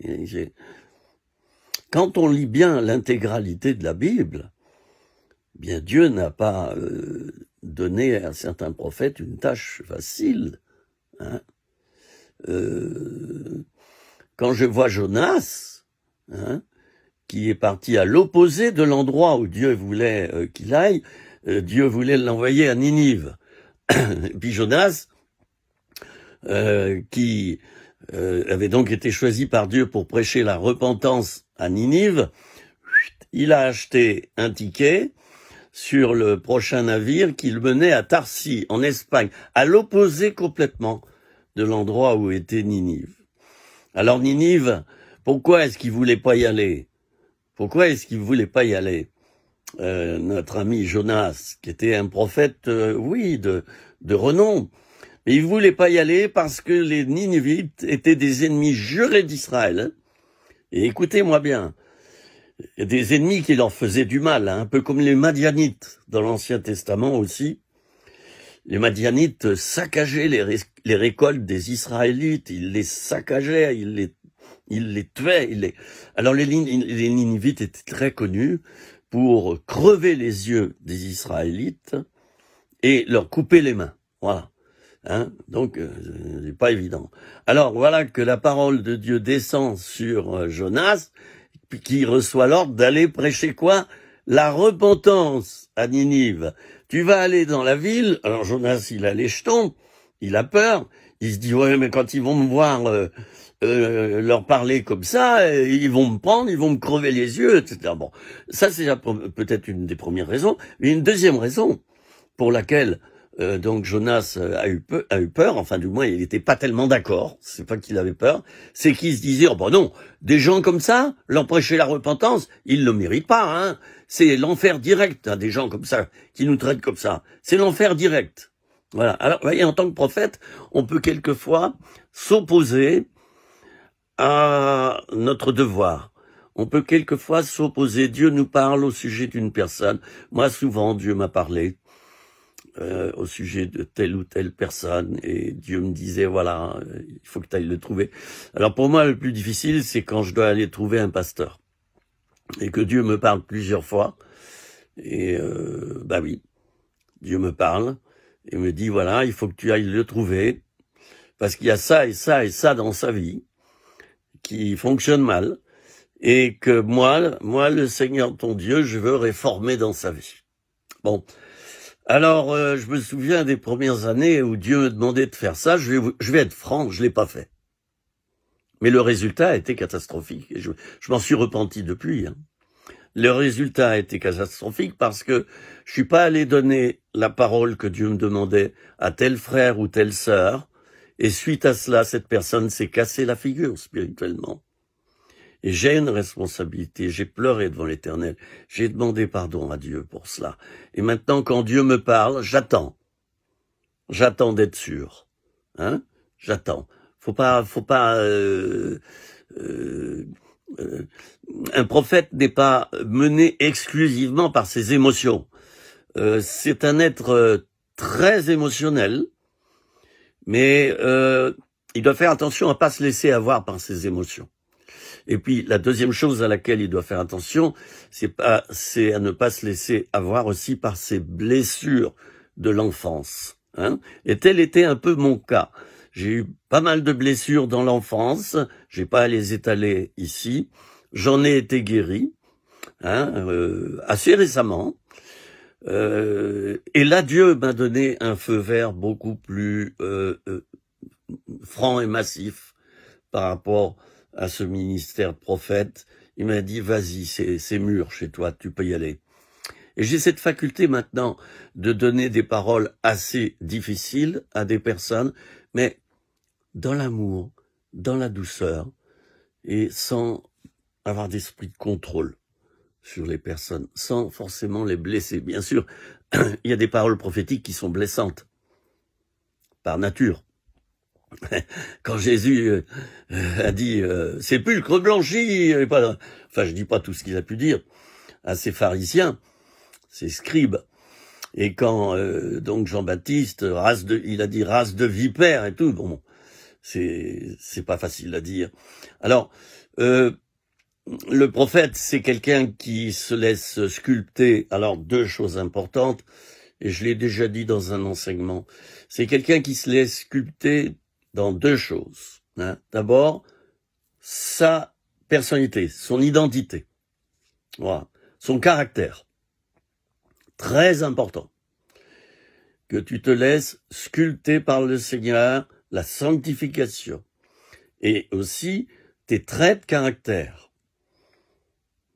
[SPEAKER 1] quand on lit bien l'intégralité de la Bible, bien Dieu n'a pas donné à certains prophètes une tâche facile. Quand je vois Jonas, qui est parti à l'opposé de l'endroit où Dieu voulait qu'il aille, Dieu voulait l'envoyer à Ninive. Et puis Jonas, qui avait donc été choisi par Dieu pour prêcher la repentance à Ninive, il a acheté un ticket sur le prochain navire qui le menait à Tarsis, en Espagne, à l'opposé complètement de l'endroit où était Ninive. Alors Ninive, pourquoi est-ce qu'il voulait pas y aller? Pourquoi est-ce qu'il voulait pas y aller? Notre ami Jonas, qui était un prophète, oui, de renom, mais il voulait pas y aller parce que les Ninivites étaient des ennemis jurés d'Israël. Et écoutez-moi bien, des ennemis qui leur faisaient du mal, un peu comme les Madianites dans l'Ancien Testament aussi. Les Madianites saccageaient les récoltes des Israélites, ils les saccageaient, ils les tuaient. Alors les Ninivites étaient très connus pour crever les yeux des Israélites et leur couper les mains. Voilà. Donc, c'est pas évident. Alors, voilà que la parole de Dieu descend sur Jonas, qui reçoit l'ordre d'aller prêcher quoi? La repentance à Ninive. Tu vas aller dans la ville. Alors, Jonas, il a les jetons, il a peur. Il se dit, ouais, mais quand ils vont me voir leur parler comme ça, ils vont me prendre, ils vont me crever les yeux, etc. Bon, ça, c'est peut-être une des premières raisons. Mais une deuxième raison pour laquelle donc Jonas a eu peur, enfin du moins il n'était pas tellement d'accord, c'est pas qu'il avait peur, c'est qu'il se disait, oh ben non, des gens comme ça, leur prêcher la repentance, ils le méritent pas, hein. C'est l'enfer direct, hein, des gens comme ça, qui nous traitent comme ça. C'est l'enfer direct. Voilà. Alors, vous voyez, en tant que prophète, on peut quelquefois s'opposer à notre devoir. On peut quelquefois s'opposer. Dieu nous parle au sujet d'une personne. Moi, souvent, Dieu m'a parlé au sujet de telle ou telle personne, et Dieu me disait, voilà, il faut que tu ailles le trouver. Alors pour moi, le plus difficile, c'est quand je dois aller trouver un pasteur, et que Dieu me parle plusieurs fois, et bah oui, Dieu me parle, et me dit, voilà, il faut que tu ailles le trouver, parce qu'il y a ça et ça et ça dans sa vie, qui fonctionne mal, et que moi, le Seigneur ton Dieu, je veux réformer dans sa vie. Bon. Alors, je me souviens des premières années où Dieu me demandait de faire ça. Je vais être franc, je l'ai pas fait. Mais le résultat a été catastrophique. Et je m'en suis repenti depuis. Hein. Le résultat a été catastrophique parce que je suis pas allé donner la parole que Dieu me demandait à tel frère ou telle sœur. Et suite à cela, cette personne s'est cassée la figure spirituellement. Et j'ai une responsabilité, j'ai pleuré devant l'Éternel, j'ai demandé pardon à Dieu pour cela. Et maintenant, quand Dieu me parle, j'attends. J'attends d'être sûr. Hein? J'attends. Faut pas, un prophète n'est pas mené exclusivement par ses émotions. C'est un être très émotionnel, mais il doit faire attention à pas se laisser avoir par ses émotions. Et puis, la deuxième chose à laquelle il doit faire attention, c'est à ne pas se laisser avoir aussi par ses blessures de l'enfance. Hein. Et tel était un peu mon cas. J'ai eu pas mal de blessures dans l'enfance. J'ai pas à les étaler ici. J'en ai été guéri, assez récemment. Et là, Dieu m'a donné un feu vert beaucoup plus franc et massif par rapport à ce ministère de prophète. Il m'a dit, vas-y, c'est mûr chez toi, tu peux y aller. Et j'ai cette faculté maintenant de donner des paroles assez difficiles à des personnes, mais dans l'amour, dans la douceur, et sans avoir d'esprit de contrôle sur les personnes, sans forcément les blesser. Bien sûr, il y a des paroles prophétiques qui sont blessantes, par nature. Quand Jésus a dit sépulcre blanchi, enfin je dis pas tout ce qu'il a pu dire à ces pharisiens, ces scribes, et quand donc Jean-Baptiste il a dit race de vipères et tout, bon c'est pas facile à dire. Alors le prophète, c'est quelqu'un qui se laisse sculpter. Alors deux choses importantes, et je l'ai déjà dit dans un enseignement, c'est quelqu'un qui se laisse sculpter dans deux choses. Hein. D'abord, sa personnalité, son identité, voilà, son caractère. Très important. Que tu te laisses sculpter par le Seigneur, la sanctification. Et aussi tes traits de caractère.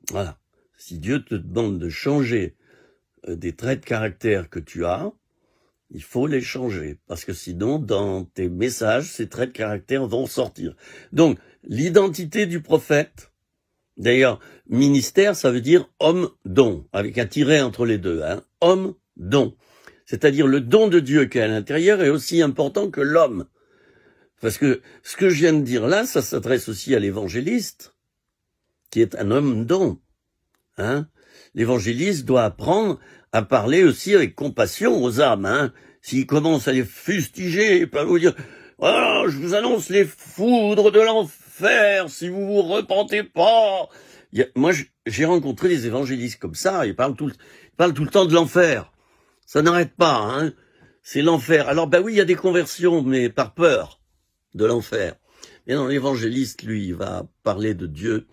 [SPEAKER 1] Voilà. Si Dieu te demande de changer des traits de caractère que tu as, il faut les changer, parce que sinon, dans tes messages, ces traits de caractère vont sortir. Donc, l'identité du prophète, d'ailleurs, ministère, ça veut dire homme-don, avec un tiret entre les deux, hein, homme-don. C'est-à-dire le don de Dieu qui est à l'intérieur est aussi important que l'homme. Parce que ce que je viens de dire là, ça s'adresse aussi à l'évangéliste, qui est un homme-don. Hein. L'évangéliste doit apprendre à parler aussi avec compassion aux âmes. Hein. s'il commence à les fustiger, il peut vous dire « Ah, je vous annonce les foudres de l'enfer si vous vous repentez pas !» Moi, j'ai rencontré des évangélistes comme ça, ils parlent tout le temps de l'enfer. Ça n'arrête pas, hein. C'est l'enfer. Alors, ben oui, il y a des conversions, mais par peur de l'enfer. Mais non, l'évangéliste, lui, il va parler de Dieu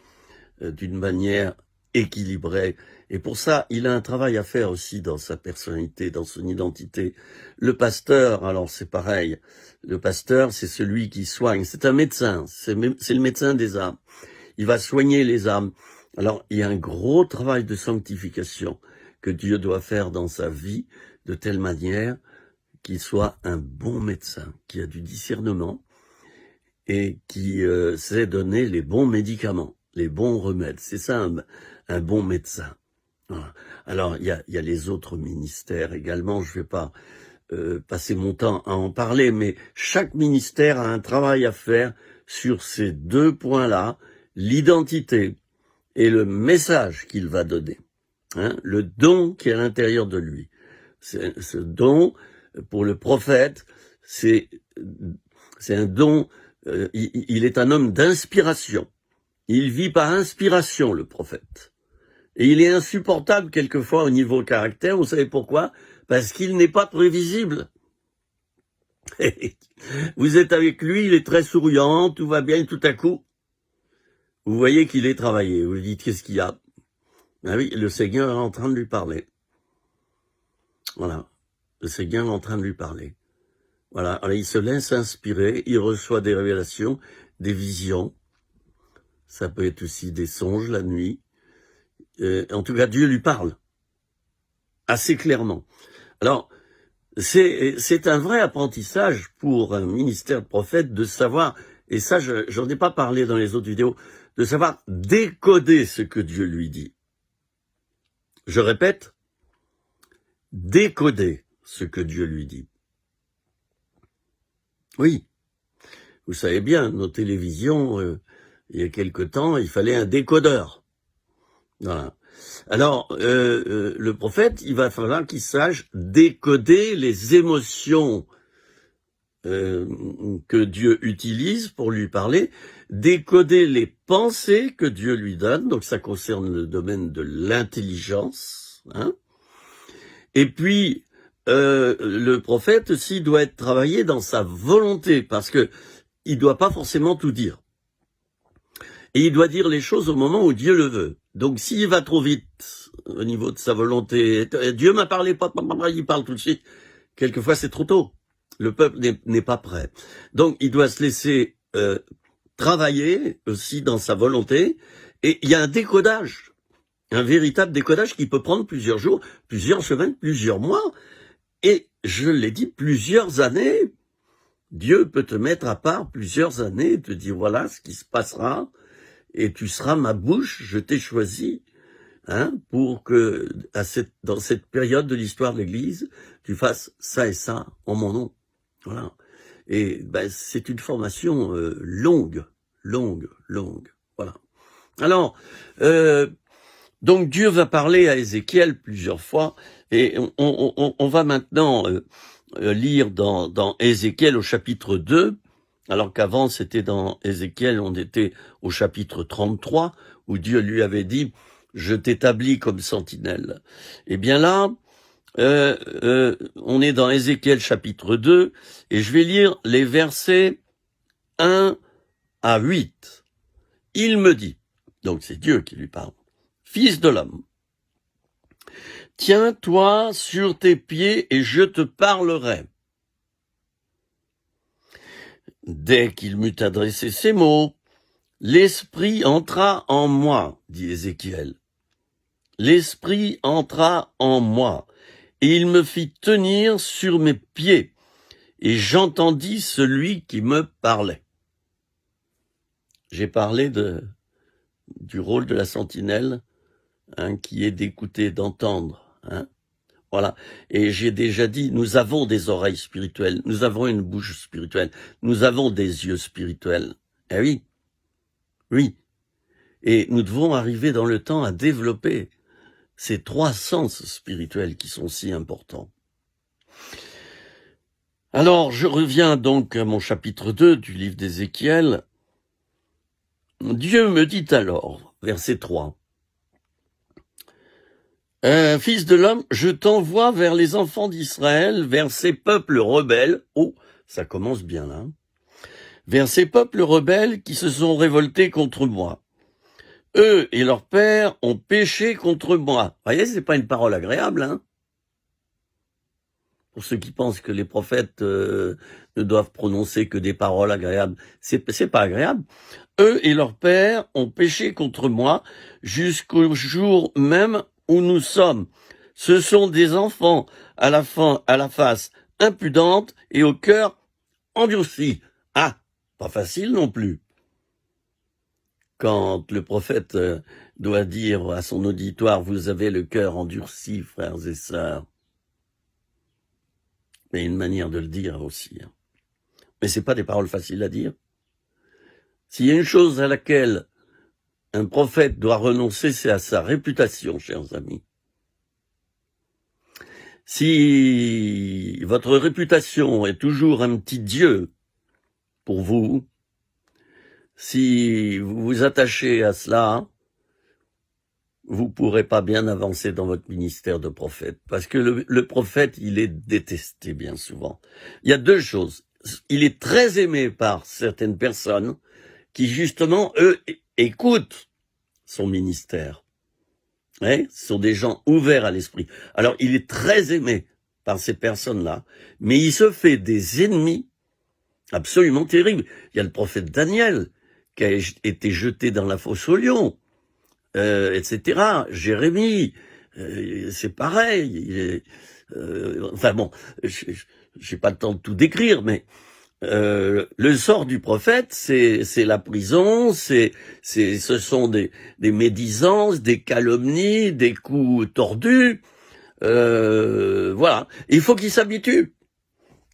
[SPEAKER 1] d'une manière équilibrée. Et pour ça, il a un travail à faire aussi dans sa personnalité, dans son identité. Le pasteur, alors c'est pareil. Le pasteur, c'est celui qui soigne. C'est un médecin. C'est le médecin des âmes. Il va soigner les âmes. Alors, il y a un gros travail de sanctification que Dieu doit faire dans sa vie, de telle manière qu'il soit un bon médecin, qui a du discernement et qui sait donner les bons médicaments, les bons remèdes. C'est ça un bon médecin. Voilà. Alors, il y a les autres ministères également, je ne vais pas passer mon temps à en parler, mais chaque ministère a un travail à faire sur ces deux points-là, l'identité et le message qu'il va donner, hein, le don qui est à l'intérieur de lui. Ce don, pour le prophète, c'est un don, il est un homme d'inspiration. Il vit par inspiration, le prophète. Et il est insupportable quelquefois au niveau caractère, vous savez pourquoi? Parce qu'il n'est pas prévisible. Vous êtes avec lui, il est très souriant, tout va bien, tout à coup, vous voyez qu'il est travaillé. Vous dites, qu'est-ce qu'il y a? Ah oui, le Seigneur est en train de lui parler. Voilà, le Seigneur est en train de lui parler. Voilà, alors il se laisse inspirer, il reçoit des révélations, des visions. Ça peut être aussi des songes la nuit. En tout cas, Dieu lui parle assez clairement. Alors, c'est un vrai apprentissage pour un ministère de prophète de savoir, et ça, j'en ai pas parlé dans les autres vidéos, de savoir décoder ce que Dieu lui dit. Je répète, décoder ce que Dieu lui dit. Oui, vous savez bien, nos télévisions, il y a quelque temps, il fallait un décodeur. Voilà. Alors, le prophète, il va falloir qu'il sache décoder les émotions que Dieu utilise pour lui parler, décoder les pensées que Dieu lui donne, donc ça concerne le domaine de l'intelligence, hein. Et puis, le prophète aussi doit être travaillé dans sa volonté, parce que il doit pas forcément tout dire. Et il doit dire les choses au moment où Dieu le veut. Donc s'il va trop vite au niveau de sa volonté, Dieu m'a parlé, il parle tout de suite, quelquefois c'est trop tôt. Le peuple n'est pas prêt. Donc il doit se laisser travailler aussi dans sa volonté, et il y a un décodage, un véritable décodage qui peut prendre plusieurs jours, plusieurs semaines, plusieurs mois, et je l'ai dit, plusieurs années. Dieu peut te mettre à part plusieurs années et te dire voilà ce qui se passera, et tu seras ma bouche, je t'ai choisi, hein, pour que dans cette période de l'histoire de l'Église, tu fasses ça et ça en mon nom. Voilà. Et ben, c'est une formation longue. Voilà. Alors, donc Dieu va parler à Ézéchiel plusieurs fois, et on va maintenant lire dans Ézéchiel au chapitre 2, alors qu'avant c'était dans Ézéchiel, on était au chapitre 33, où Dieu lui avait dit « Je t'établis comme sentinelle ». Et bien là, on est dans Ézéchiel chapitre 2, et je vais lire les versets 1 à 8. Il me dit, donc c'est Dieu qui lui parle, « Fils de l'homme, tiens-toi sur tes pieds et je te parlerai. » Dès qu'il m'eut adressé ces mots, l'Esprit entra en moi, dit Ézéchiel. L'Esprit entra en moi, et il me fit tenir sur mes pieds, et j'entendis celui qui me parlait. J'ai parlé du rôle de la sentinelle, hein, qui est d'écouter, d'entendre, hein. Voilà. Et j'ai déjà dit, nous avons des oreilles spirituelles, nous avons une bouche spirituelle, nous avons des yeux spirituels. Eh oui. Oui. Et nous devons arriver dans le temps à développer ces trois sens spirituels qui sont si importants. Alors, je reviens donc à mon chapitre 2 du livre d'Ézéchiel. Dieu me dit alors, verset 3, « Fils de l'homme, je t'envoie vers les enfants d'Israël, vers ces peuples rebelles. » Oh, ça commence bien là. Vers ces peuples rebelles qui se sont révoltés contre moi. Eux et leurs pères ont péché contre moi. Vous voyez, c'est pas une parole agréable, hein. Pour ceux qui pensent que les prophètes ne doivent prononcer que des paroles agréables, c'est pas agréable. Eux et leurs pères ont péché contre moi jusqu'au jour même où nous sommes. Ce sont des enfants à la face impudente et au cœur endurci. Ah, pas facile non plus. Quand le prophète doit dire à son auditoire, vous avez le cœur endurci, frères et sœurs. Mais une manière de le dire aussi. Mais c'est pas des paroles faciles à dire. S'il y a une chose à laquelle un prophète doit renoncer, c'est à sa réputation, chers amis. Si votre réputation est toujours un petit Dieu pour vous, si vous vous attachez à cela, vous pourrez pas bien avancer dans votre ministère de prophète. Parce que le prophète, il est détesté bien souvent. Il y a deux choses. Il est très aimé par certaines personnes qui, justement, eux, écoutent son ministère. Ce sont des gens ouverts à l'esprit. Alors, il est très aimé par ces personnes-là, mais il se fait des ennemis absolument terribles. Il y a le prophète Daniel qui a été jeté dans la fosse aux lions, etc. Jérémie, c'est pareil. Enfin bon, j'ai pas le temps de tout décrire, mais le sort du prophète, c'est la prison, ce sont des médisances, des calomnies, des coups tordus. Voilà. Il faut qu'il s'habitue.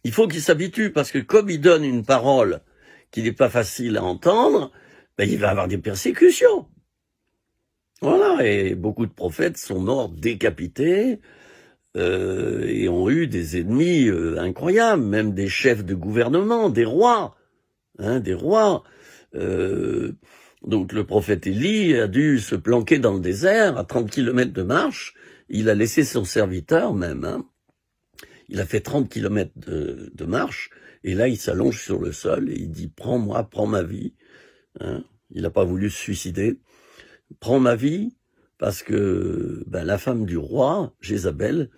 [SPEAKER 1] Il faut qu'il s'habitue parce que comme il donne une parole qui n'est pas facile à entendre, ben, il va avoir des persécutions. Voilà. Et beaucoup de prophètes sont morts décapités. Et ont eu des ennemis incroyables, même des chefs de gouvernement, des rois, des rois. Donc le prophète Élie a dû se planquer dans le désert, à 30 kilomètres de marche. Il a laissé son serviteur même. Il a fait 30 kilomètres de marche, et là il s'allonge sur le sol et il dit « Prends-moi, prends ma vie ». Il n'a pas voulu se suicider. « Prends ma vie ». Parce que la femme du roi, Jézabel,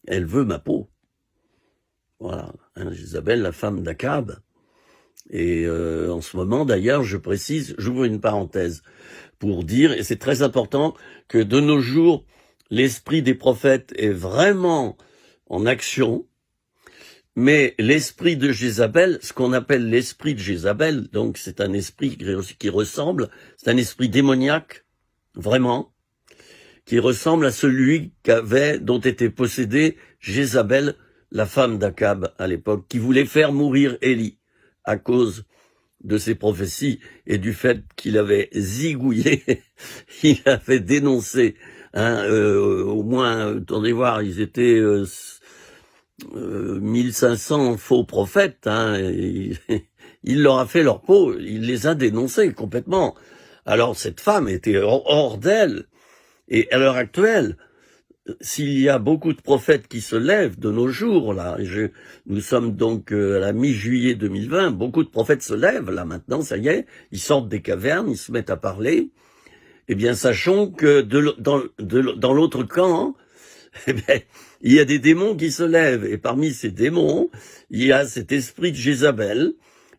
[SPEAKER 1] elle veut ma peau. Voilà, Jézabel, la femme d'Akab. Et en ce moment, d'ailleurs, je précise, j'ouvre une parenthèse pour dire, et c'est très important, que de nos jours, l'esprit des prophètes est vraiment en action, mais l'esprit de Jézabel, ce qu'on appelle l'esprit de Jézabel, donc c'est un esprit qui ressemble, c'est un esprit démoniaque, vraiment, qui ressemble à celui dont était possédée Jézabel, la femme d'Akab à l'époque, qui voulait faire mourir Élie à cause de ses prophéties et du fait qu'il avait zigouillé, il avait dénoncé, au moins, attendez voir, ils étaient 1500 faux prophètes, il leur a fait leur peau, il les a dénoncés complètement. Alors cette femme était hors d'elle. Et à l'heure actuelle, s'il y a beaucoup de prophètes qui se lèvent de nos jours, là, nous sommes donc à la mi-juillet 2020, beaucoup de prophètes se lèvent, là maintenant, ça y est, ils sortent des cavernes, ils se mettent à parler. Eh bien, sachons que dans l'autre camp, eh bien, il y a des démons qui se lèvent, et parmi ces démons, il y a cet esprit de Jézabel,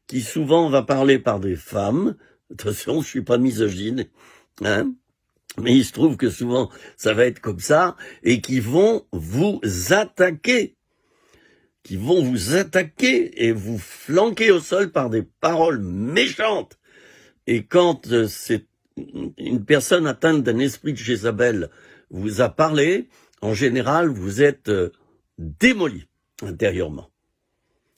[SPEAKER 1] qui souvent va parler par des femmes. Attention, je suis pas misogyne, mais il se trouve que souvent, ça va être comme ça, et qui vont vous attaquer. Et vous flanquer au sol par des paroles méchantes. Et quand une personne atteinte d'un esprit de Jézabel vous a parlé, en général, vous êtes démoli intérieurement.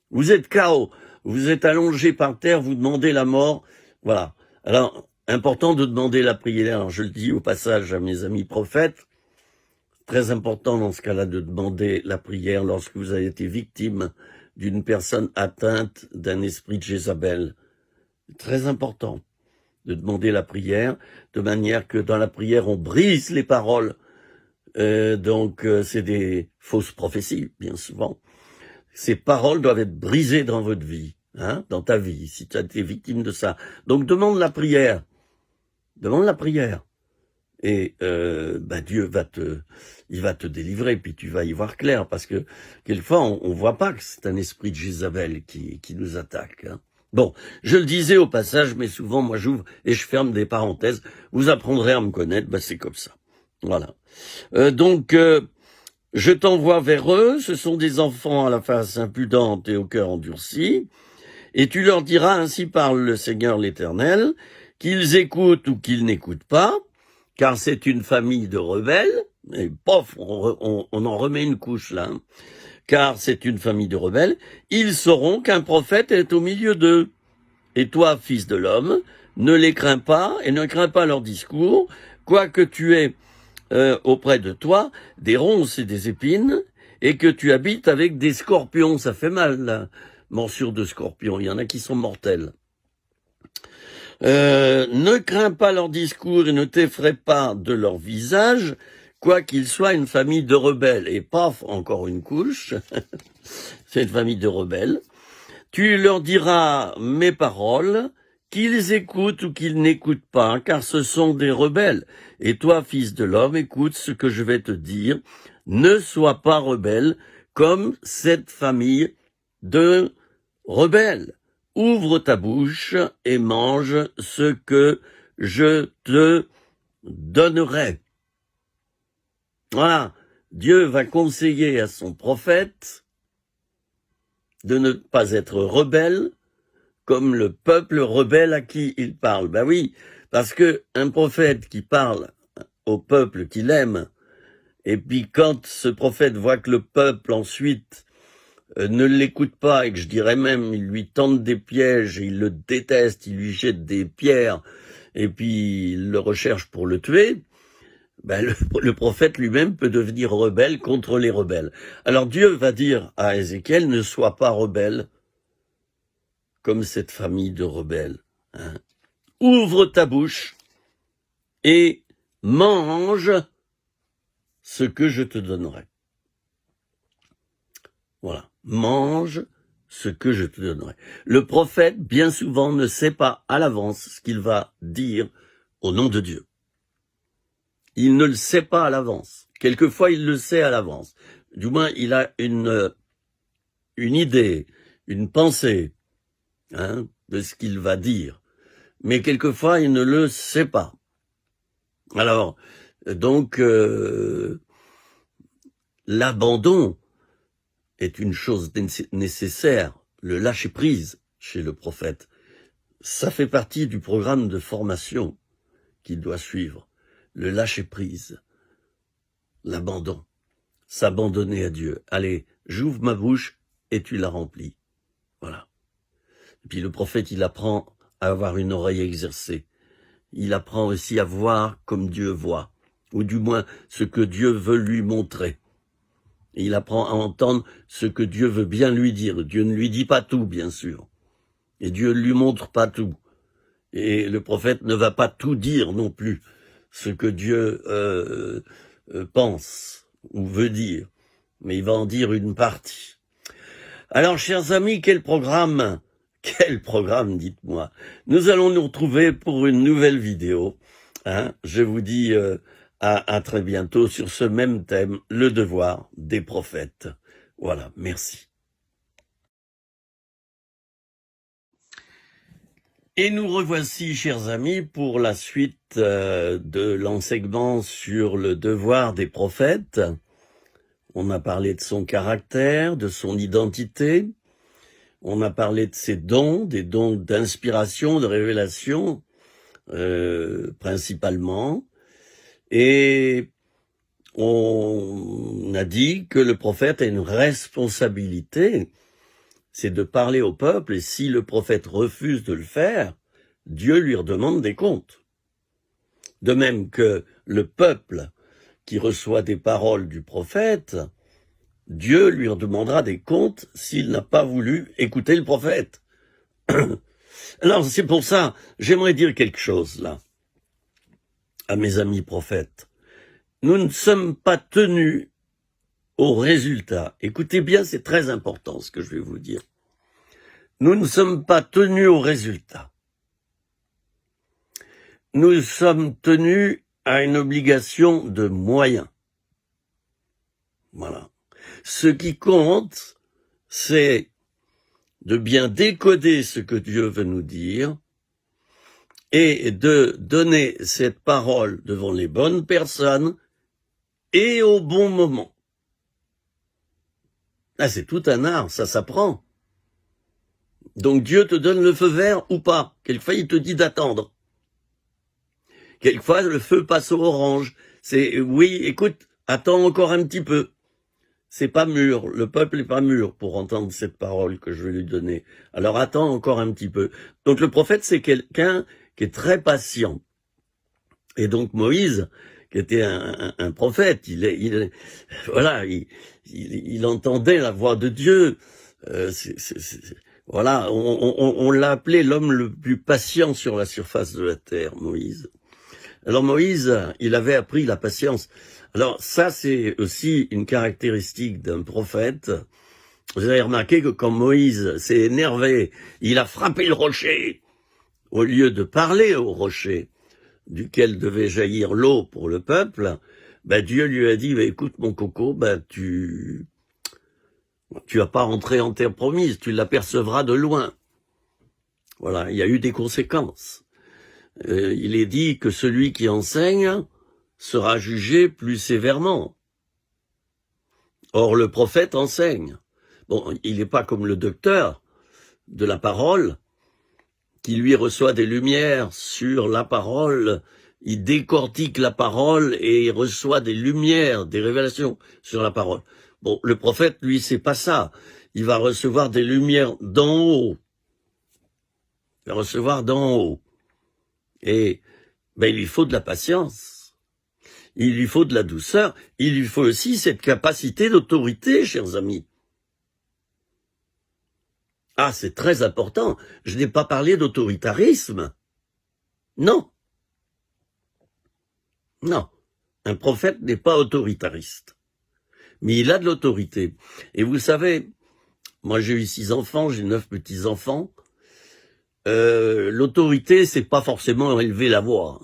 [SPEAKER 1] Vous êtes KO, vous êtes allongé par terre, vous demandez la mort. Voilà. Alors, important de demander la prière. Alors, je le dis au passage à mes amis prophètes, très important dans ce cas-là de demander la prière lorsque vous avez été victime d'une personne atteinte d'un esprit de Jézabel. Très important de demander la prière, de manière que dans la prière, on brise les paroles. C'est des fausses prophéties, bien souvent. Ces paroles doivent être brisées dans votre vie, dans ta vie, si tu as été victime de ça. Donc demande la prière. Demande la prière. Et Dieu va te délivrer, puis tu vas y voir clair, parce que quelquefois on voit pas que c'est un esprit de Jézabel qui nous attaque. Bon, je le disais au passage, mais souvent moi j'ouvre et je ferme des parenthèses. Vous apprendrez à me connaître, c'est comme ça. Voilà. Je t'envoie vers eux. Ce sont des enfants à la face impudente et au cœur endurci. Et tu leur diras, ainsi parle le Seigneur l'Éternel, qu'ils écoutent ou qu'ils n'écoutent pas, car c'est une famille de rebelles, et pof, on en remet une couche là, car c'est une famille de rebelles, ils sauront qu'un prophète est au milieu d'eux. Et toi, fils de l'homme, ne les crains pas, et ne crains pas leur discours, quoique tu aies auprès de toi des ronces et des épines, et que tu habites avec des scorpions. Ça fait mal, la morsure de scorpion, il y en a qui sont mortels. Ne crains pas leur discours et ne t'effraie pas de leur visage, quoiqu'ils soient une famille de rebelles. Et paf, encore une couche, c'est une famille de rebelles. Tu leur diras mes paroles, qu'ils écoutent ou qu'ils n'écoutent pas, car ce sont des rebelles. Et toi, fils de l'homme, écoute ce que je vais te dire. Ne sois pas rebelle comme cette famille de rebelles. Ouvre ta bouche et mange ce que je te donnerai. Voilà, Dieu va conseiller à son prophète de ne pas être rebelle comme le peuple rebelle à qui il parle. Ben oui, parce que un prophète qui parle au peuple qu'il aime, et puis quand ce prophète voit que le peuple ensuite ne l'écoute pas, et que je dirais même, il lui tente des pièges, il le déteste, il lui jette des pierres, et puis il le recherche pour le tuer, le prophète lui-même peut devenir rebelle contre les rebelles. Alors Dieu va dire à Ézéchiel, ne sois pas rebelle comme cette famille de rebelles. Ouvre ta bouche et mange ce que je te donnerai. Voilà, mange ce que je te donnerai. Le prophète, bien souvent, ne sait pas à l'avance ce qu'il va dire au nom de Dieu. Il ne le sait pas à l'avance. Quelquefois, il le sait à l'avance. Du moins, il a une idée, une pensée de ce qu'il va dire. Mais quelquefois, il ne le sait pas. Alors, l'abandon est une chose nécessaire, le lâcher-prise chez le prophète. Ça fait partie du programme de formation qu'il doit suivre. Le lâcher-prise, l'abandon, s'abandonner à Dieu. Allez, j'ouvre ma bouche et tu la remplis. Voilà. Et puis le prophète, il apprend à avoir une oreille exercée. Il apprend aussi à voir comme Dieu voit, ou du moins ce que Dieu veut lui montrer. Et il apprend à entendre ce que Dieu veut bien lui dire. Dieu ne lui dit pas tout, bien sûr. Et Dieu ne lui montre pas tout. Et le prophète ne va pas tout dire non plus, ce que Dieu pense ou veut dire. Mais il va en dire une partie. Alors, chers amis, quel programme, dites-moi. Nous allons nous retrouver pour une nouvelle vidéo. Je vous dis à très bientôt sur ce même thème, le devoir des prophètes. Voilà, merci. Et nous revoici, chers amis, pour la suite de l'enseignement sur le devoir des prophètes. On a parlé de son caractère, de son identité. On a parlé de ses dons, des dons d'inspiration, de révélation, principalement. Et on a dit que le prophète a une responsabilité, c'est de parler au peuple, et si le prophète refuse de le faire, Dieu lui redemande des comptes. De même que le peuple qui reçoit des paroles du prophète Dieu lui en demandera des comptes s'il n'a pas voulu écouter le prophète. Alors c'est pour ça, j'aimerais dire quelque chose là, à mes amis prophètes. Nous ne sommes pas tenus au résultat. Écoutez bien, c'est très important ce que je vais vous dire. Nous ne sommes pas tenus au résultat. Nous sommes tenus à une obligation de moyens. Voilà. Ce qui compte, c'est de bien décoder ce que Dieu veut nous dire et de donner cette parole devant les bonnes personnes et au bon moment. Là, c'est tout un art, ça s'apprend. Donc Dieu te donne le feu vert ou pas. Quelquefois, il te dit d'attendre. Quelquefois, le feu passe au orange. C'est, oui, écoute, attends encore un petit peu. C'est pas mûr, le peuple est pas mûr pour entendre cette parole que je vais lui donner. Alors attends encore un petit peu. Donc le prophète, c'est quelqu'un qui est très patient. Et donc Moïse, qui était un prophète, il entendait la voix de Dieu. Voilà, on l'a appelé l'homme le plus patient sur la surface de la terre, Moïse. Alors Moïse, il avait appris la patience. Alors ça, c'est aussi une caractéristique d'un prophète. Vous avez remarqué que quand Moïse s'est énervé, il a frappé le rocher, au lieu de parler au rocher, duquel devait jaillir l'eau pour le peuple. Dieu lui a dit, écoute mon coco, tu vas pas rentrer en terre promise, tu l'apercevras de loin. Voilà, il y a eu des conséquences. Il est dit que celui qui enseigne sera jugé plus sévèrement. Or, le prophète enseigne. Bon, il n'est pas comme le docteur de la parole, qui lui reçoit des lumières sur la parole, il décortique la parole et il reçoit des lumières, des révélations sur la parole. Bon, le prophète, lui, c'est pas ça. Il va recevoir des lumières d'en haut. Il va recevoir d'en haut. Et il lui faut de la patience. Il lui faut de la douceur. Il lui faut aussi cette capacité d'autorité, chers amis. Ah, c'est très important. Je n'ai pas parlé d'autoritarisme. Non. Non. Un prophète n'est pas autoritariste. Mais il a de l'autorité. Et vous savez, moi j'ai eu 6 enfants, j'ai 9 petits-enfants. L'autorité, c'est pas forcément élever la voix.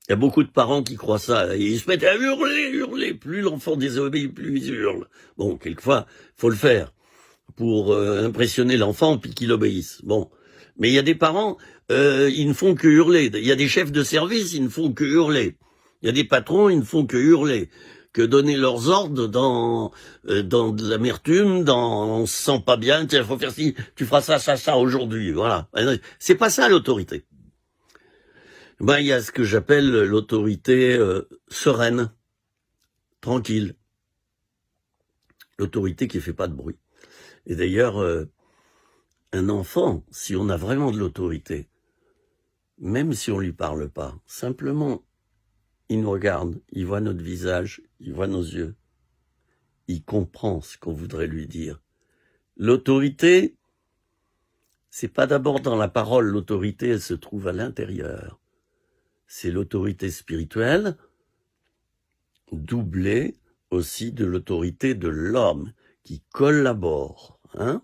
[SPEAKER 1] Il y a beaucoup de parents qui croient ça. Et ils se mettent à hurler. Plus l'enfant désobéit, plus il hurle. Bon, quelquefois, faut le faire pour impressionner l'enfant puis qu'il obéisse. Bon. Mais il y a des parents, ils ne font que hurler. Il y a des chefs de service, ils ne font que hurler. Il y a des patrons, ils ne font que hurler. Que donner leurs ordres dans de l'amertume, on se sent pas bien, tiens, faut faire ci, tu feras ça aujourd'hui, voilà. C'est pas ça l'autorité. Il y a ce que j'appelle l'autorité sereine, tranquille. L'autorité qui fait pas de bruit. Et d'ailleurs, un enfant, si on a vraiment de l'autorité, même si on lui parle pas, simplement, il nous regarde, il voit notre visage, il voit nos yeux, il comprend ce qu'on voudrait lui dire. L'autorité, c'est pas d'abord dans la parole, l'autorité, elle se trouve à l'intérieur. C'est l'autorité spirituelle, doublée aussi de l'autorité de l'homme, qui collabore, hein.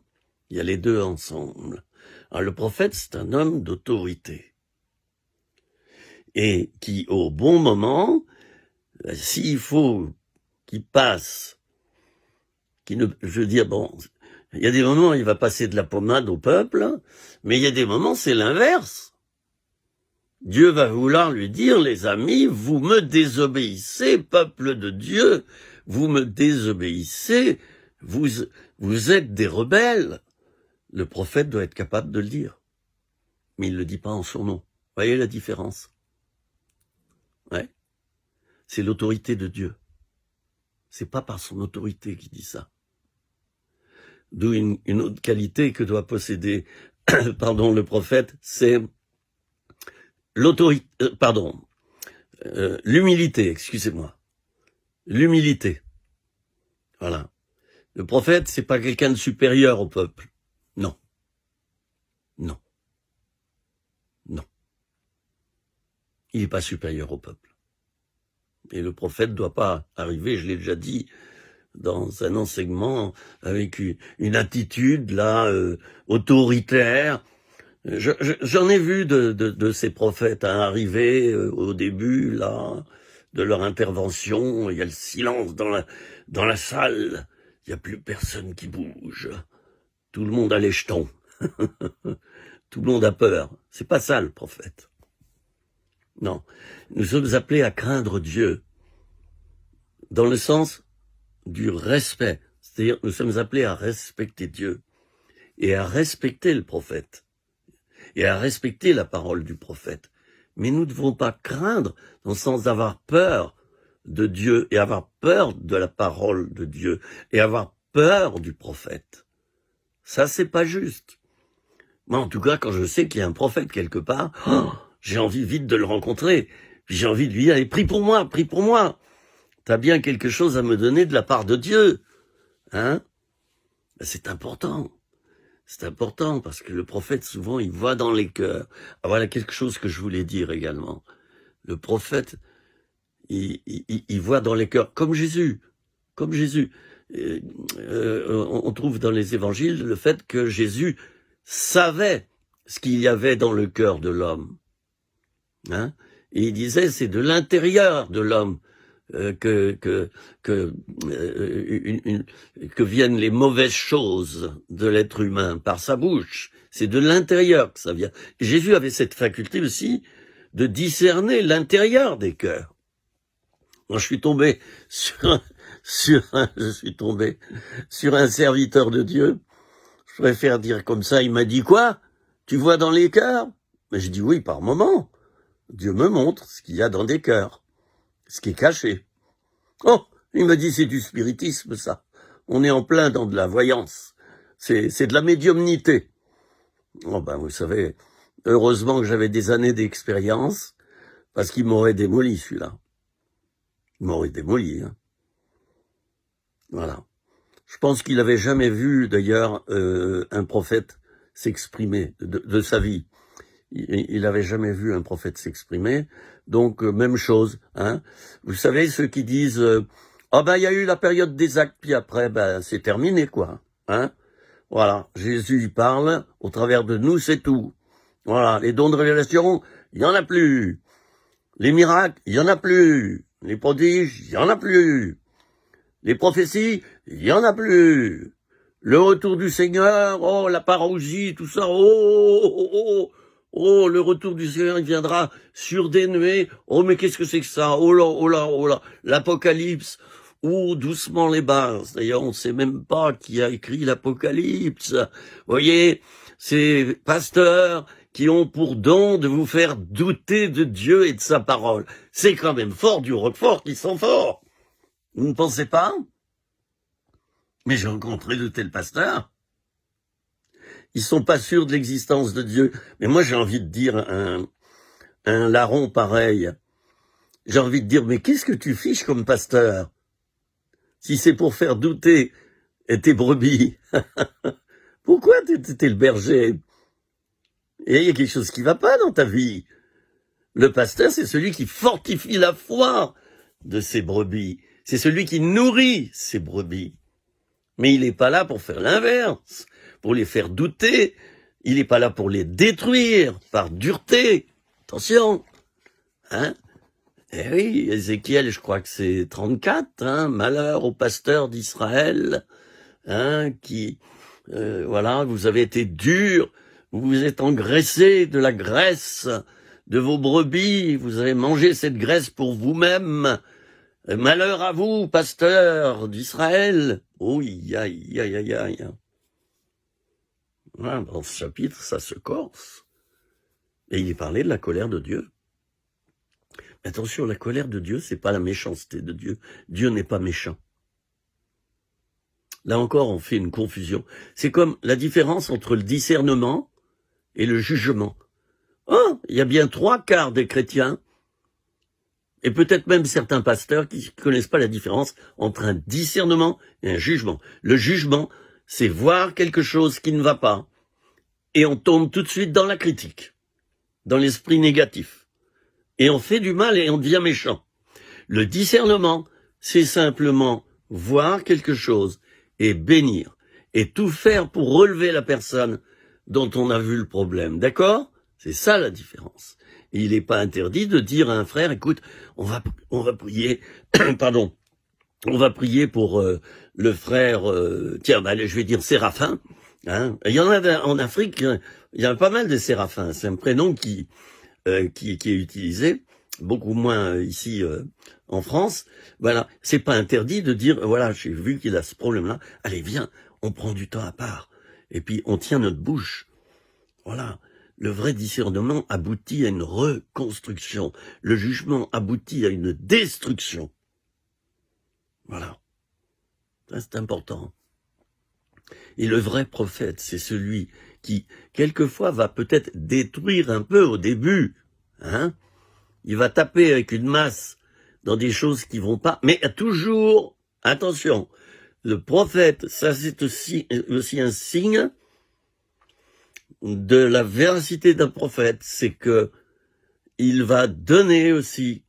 [SPEAKER 1] Il y a les deux ensemble. Alors le prophète, c'est un homme d'autorité. Et qui, au bon moment, s'il faut qu'il passe, je veux dire, bon, il y a des moments où il va passer de la pommade au peuple, mais il y a des moments, c'est l'inverse. Dieu va vouloir lui dire, les amis, vous me désobéissez, peuple de Dieu, vous me désobéissez, vous êtes des rebelles. Le prophète doit être capable de le dire. Mais il ne le dit pas en son nom. Vous voyez la différence? Ouais. C'est l'autorité de Dieu. C'est pas par son autorité qu'il dit ça. D'où une autre qualité que doit posséder, le prophète, c'est l'humilité, excusez-moi. L'humilité. Voilà. Le prophète, c'est pas quelqu'un de supérieur au peuple. Non. Non. Non. Il n'est pas supérieur au peuple. Et le prophète ne doit pas arriver, je l'ai déjà dit, dans un enseignement avec une attitude là autoritaire. J'en ai vu de ces prophètes arriver au début là de leur intervention. Il y a le silence dans la salle. Il n'y a plus personne qui bouge. Tout le monde a les jetons. Tout le monde a peur. C'est pas ça le prophète. Non. Nous sommes appelés à craindre Dieu dans le sens du respect. C'est-à-dire, nous sommes appelés à respecter Dieu et à respecter le prophète et à respecter la parole du prophète. Mais nous ne devons pas craindre dans le sens d'avoir peur de Dieu et avoir peur de la parole de Dieu et avoir peur du prophète. Ça, c'est pas juste. Moi, en tout cas, quand je sais qu'il y a un prophète quelque part, j'ai envie vite de le rencontrer. Puis j'ai envie de lui dire, allez, prie pour moi, prie pour moi. T'as bien quelque chose à me donner de la part de Dieu. Hein? Ben, c'est important. C'est important parce que le prophète, souvent, il voit dans les cœurs. Ah, voilà quelque chose que je voulais dire également. Le prophète, il voit dans les cœurs, comme Jésus. Comme Jésus. On trouve dans les évangiles le fait que Jésus savait ce qu'il y avait dans le cœur de l'homme. Hein? Et il disait, c'est de l'intérieur de l'homme que viennent les mauvaises choses de l'être humain par sa bouche. C'est de l'intérieur que ça vient. Et Jésus avait cette faculté aussi de discerner l'intérieur des cœurs. Moi, je suis tombé sur un serviteur de Dieu. Je préfère dire comme ça, il m'a dit quoi? Tu vois dans les cœurs? Mais je dis oui, par moment. Dieu me montre ce qu'il y a dans des cœurs, ce qui est caché. Oh, il m'a dit c'est du spiritisme ça. On est en plein dans de la voyance. C'est de la médiumnité. Oh ben vous savez, heureusement que j'avais des années d'expérience, parce qu'il m'aurait démoli celui-là. Il m'aurait démoli. Hein. Voilà. Je pense qu'il n'avait jamais vu d'ailleurs un prophète s'exprimer de sa vie. Il n'avait jamais vu un prophète s'exprimer, donc même chose. Hein. Vous savez, ceux qui disent ah ben il y a eu la période des actes, puis après ben c'est terminé quoi. Hein. Voilà, Jésus il parle au travers de nous, c'est tout. Voilà, les dons de révélation, il y en a plus. Les miracles, il y en a plus. Les prodiges, il y en a plus. Les prophéties, il y en a plus. Le retour du Seigneur, oh la parousie, tout ça, oh, le retour du Seigneur, il viendra sur des nuées. Oh, mais qu'est-ce que c'est que ça? Oh là, l'Apocalypse. Oh, doucement les bases. D'ailleurs, on ne sait même pas qui a écrit l'Apocalypse. Vous voyez, ces pasteurs qui ont pour don de vous faire douter de Dieu et de sa parole. C'est quand même fort du Roquefort qui sont forts. Vous ne pensez pas? Mais j'ai rencontré de tels pasteurs. Ils sont pas sûrs de l'existence de Dieu. Mais moi, j'ai envie de dire un larron pareil. J'ai envie de dire, mais qu'est-ce que tu fiches comme pasteur? Si c'est pour faire douter tes brebis. Pourquoi t'es le berger? Et il y a quelque chose qui va pas dans ta vie. Le pasteur, c'est celui qui fortifie la foi de ses brebis. C'est celui qui nourrit ses brebis. Mais il n'est pas là pour faire l'inverse, pour les faire douter. Il n'est pas là pour les détruire par dureté. Attention, hein? Eh oui, Ézéchiel, je crois que c'est 34, hein, malheur aux pasteurs d'Israël, hein, qui, voilà, vous avez été durs, vous vous êtes engraissés de la graisse de vos brebis, vous avez mangé cette graisse pour vous-même. Malheur à vous, pasteurs d'Israël. Oui, aïe. Voilà, dans ce chapitre, ça se corse. Et il est parlé de la colère de Dieu. Attention, la colère de Dieu, c'est pas la méchanceté de Dieu. Dieu n'est pas méchant. Là encore, on fait une confusion. C'est comme la différence entre le discernement et le jugement. Oh, il y a bien 3/4 des chrétiens. Et peut-être même certains pasteurs qui ne connaissent pas la différence entre un discernement et un jugement. Le jugement, c'est voir quelque chose qui ne va pas. Et on tombe tout de suite dans la critique, dans l'esprit négatif. Et on fait du mal et on devient méchant. Le discernement, c'est simplement voir quelque chose et bénir. Et tout faire pour relever la personne dont on a vu le problème. D'accord? C'est ça la différence. Et il n'est pas interdit de dire à un frère, écoute, on va prier, pardon, on va prier pour le frère, je vais dire Séraphin. Hein. Il y en a en Afrique, il y a pas mal de Séraphins. C'est un prénom qui est utilisé, beaucoup moins ici en France. Voilà, c'est pas interdit de dire, voilà, j'ai vu qu'il a ce problème-là. Allez, viens, on prend du temps à part. Et puis on tient notre bouche. Voilà. Le vrai discernement aboutit à une reconstruction. Le jugement aboutit à une destruction. Voilà. Ça, c'est important. Et le vrai prophète, c'est celui qui, quelquefois, va peut-être détruire un peu au début. Hein? Il va taper avec une masse dans des choses qui vont pas. Mais toujours, attention, le prophète, ça c'est aussi un signe de la véracité d'un prophète, c'est que il va donner aussi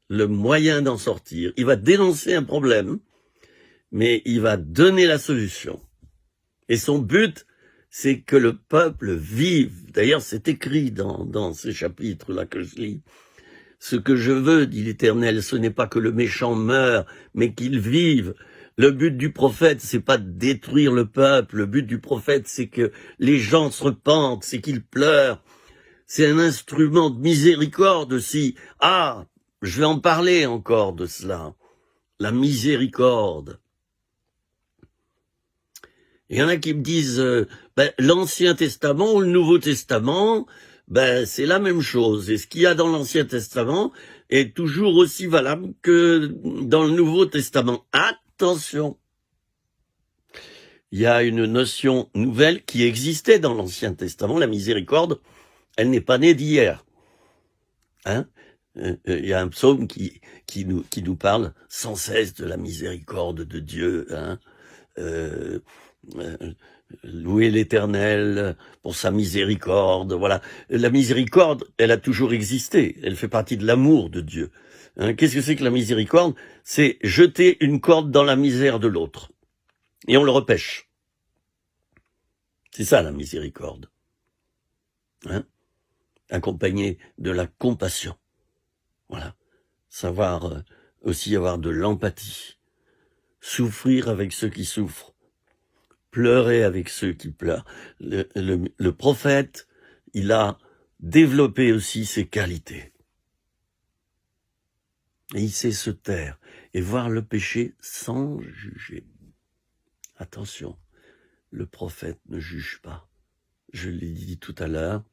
[SPEAKER 1] le moyen d'en sortir. Il va dénoncer un problème, mais il va donner la solution. Et son but, c'est que le peuple vive. D'ailleurs, c'est écrit dans ces chapitres-là que je lis. Ce que je veux, dit l'Éternel, ce n'est pas que le méchant meure, mais qu'il vive. Le but du prophète, c'est pas de détruire le peuple. Le but du prophète, c'est que les gens se repentent, c'est qu'ils pleurent. C'est un instrument de miséricorde aussi. Ah, je vais en parler encore de cela. La miséricorde. Il y en a qui me disent, l'Ancien Testament ou le Nouveau Testament, c'est la même chose. Et ce qu'il y a dans l'Ancien Testament est toujours aussi valable que dans le Nouveau Testament. Attention! Il y a une notion nouvelle qui existait dans l'Ancien Testament, la miséricorde. Elle n'est pas née d'hier. Hein? Il y a un psaume qui nous parle sans cesse de la miséricorde de Dieu. Hein? Louer l'Éternel pour sa miséricorde. Voilà. La miséricorde, elle a toujours existé. Elle fait partie de l'amour de Dieu. Hein, qu'est-ce que c'est que la miséricorde? C'est jeter une corde dans la misère de l'autre. Et on le repêche. C'est ça la miséricorde. Hein, accompagné de la compassion. Voilà. Savoir aussi avoir de l'empathie. Souffrir avec ceux qui souffrent. Pleurer avec ceux qui pleurent. Le prophète, il a développé aussi ses qualités. Et il sait se taire et voir le péché sans juger. Attention, le prophète ne juge pas. Je l'ai dit tout à l'heure,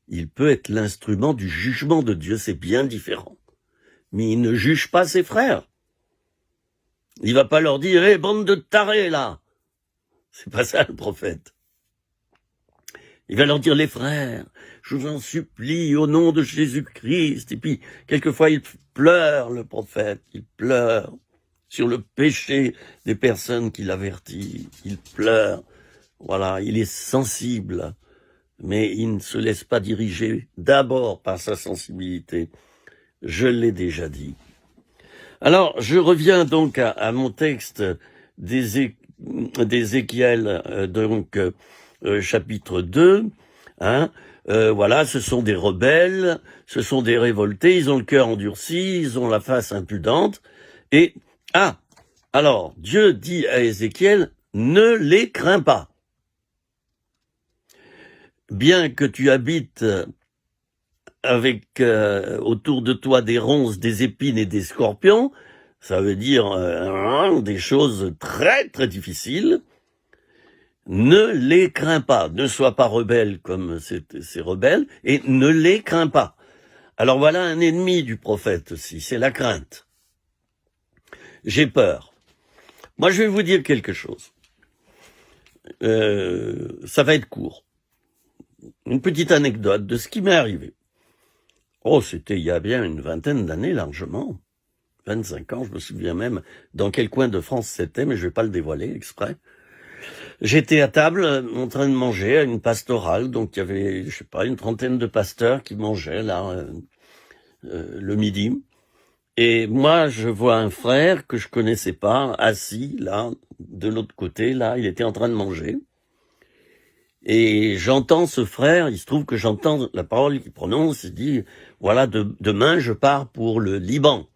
[SPEAKER 1] il peut être l'instrument du jugement de Dieu, c'est bien différent. Mais il ne juge pas ses frères. Il va pas leur dire, hé, bande de tarés, là. C'est pas ça, le prophète. Il va leur dire, les frères, je vous en supplie, au nom de Jésus-Christ. Et puis, quelquefois, il pleure, le prophète. Il pleure sur le péché des personnes qu'il avertit. Il pleure. Voilà, il est sensible. Mais il ne se laisse pas diriger d'abord par sa sensibilité. Je l'ai déjà dit. Alors, je reviens donc à mon texte d'Ézéchiel, chapitre 2, hein, voilà, ce sont des rebelles, ce sont des révoltés, ils ont le cœur endurci, ils ont la face impudente, et, alors, Dieu dit à Ézéchiel, ne les crains pas. Bien que tu habites avec autour de toi des ronces, des épines et des scorpions, ça veut dire des choses très très difficiles. Ne les crains pas, ne sois pas rebelle comme ces rebelles, et ne les crains pas. Alors voilà un ennemi du prophète aussi, c'est la crainte. J'ai peur. Moi je vais vous dire quelque chose. Ça va être court. Une petite anecdote de ce qui m'est arrivé. Oh, c'était il y a bien une vingtaine d'années, largement. 25 ans, je me souviens même dans quel coin de France c'était, mais je vais pas le dévoiler exprès. J'étais à table, en train de manger à une pastorale, donc il y avait, je sais pas, une trentaine de pasteurs qui mangeaient, là, le midi. Et moi, je vois un frère que je connaissais pas, assis, là, de l'autre côté, là, il était en train de manger. Et j'entends ce frère, il se trouve que j'entends la parole qu'il prononce, il dit, voilà, demain je pars pour le Liban.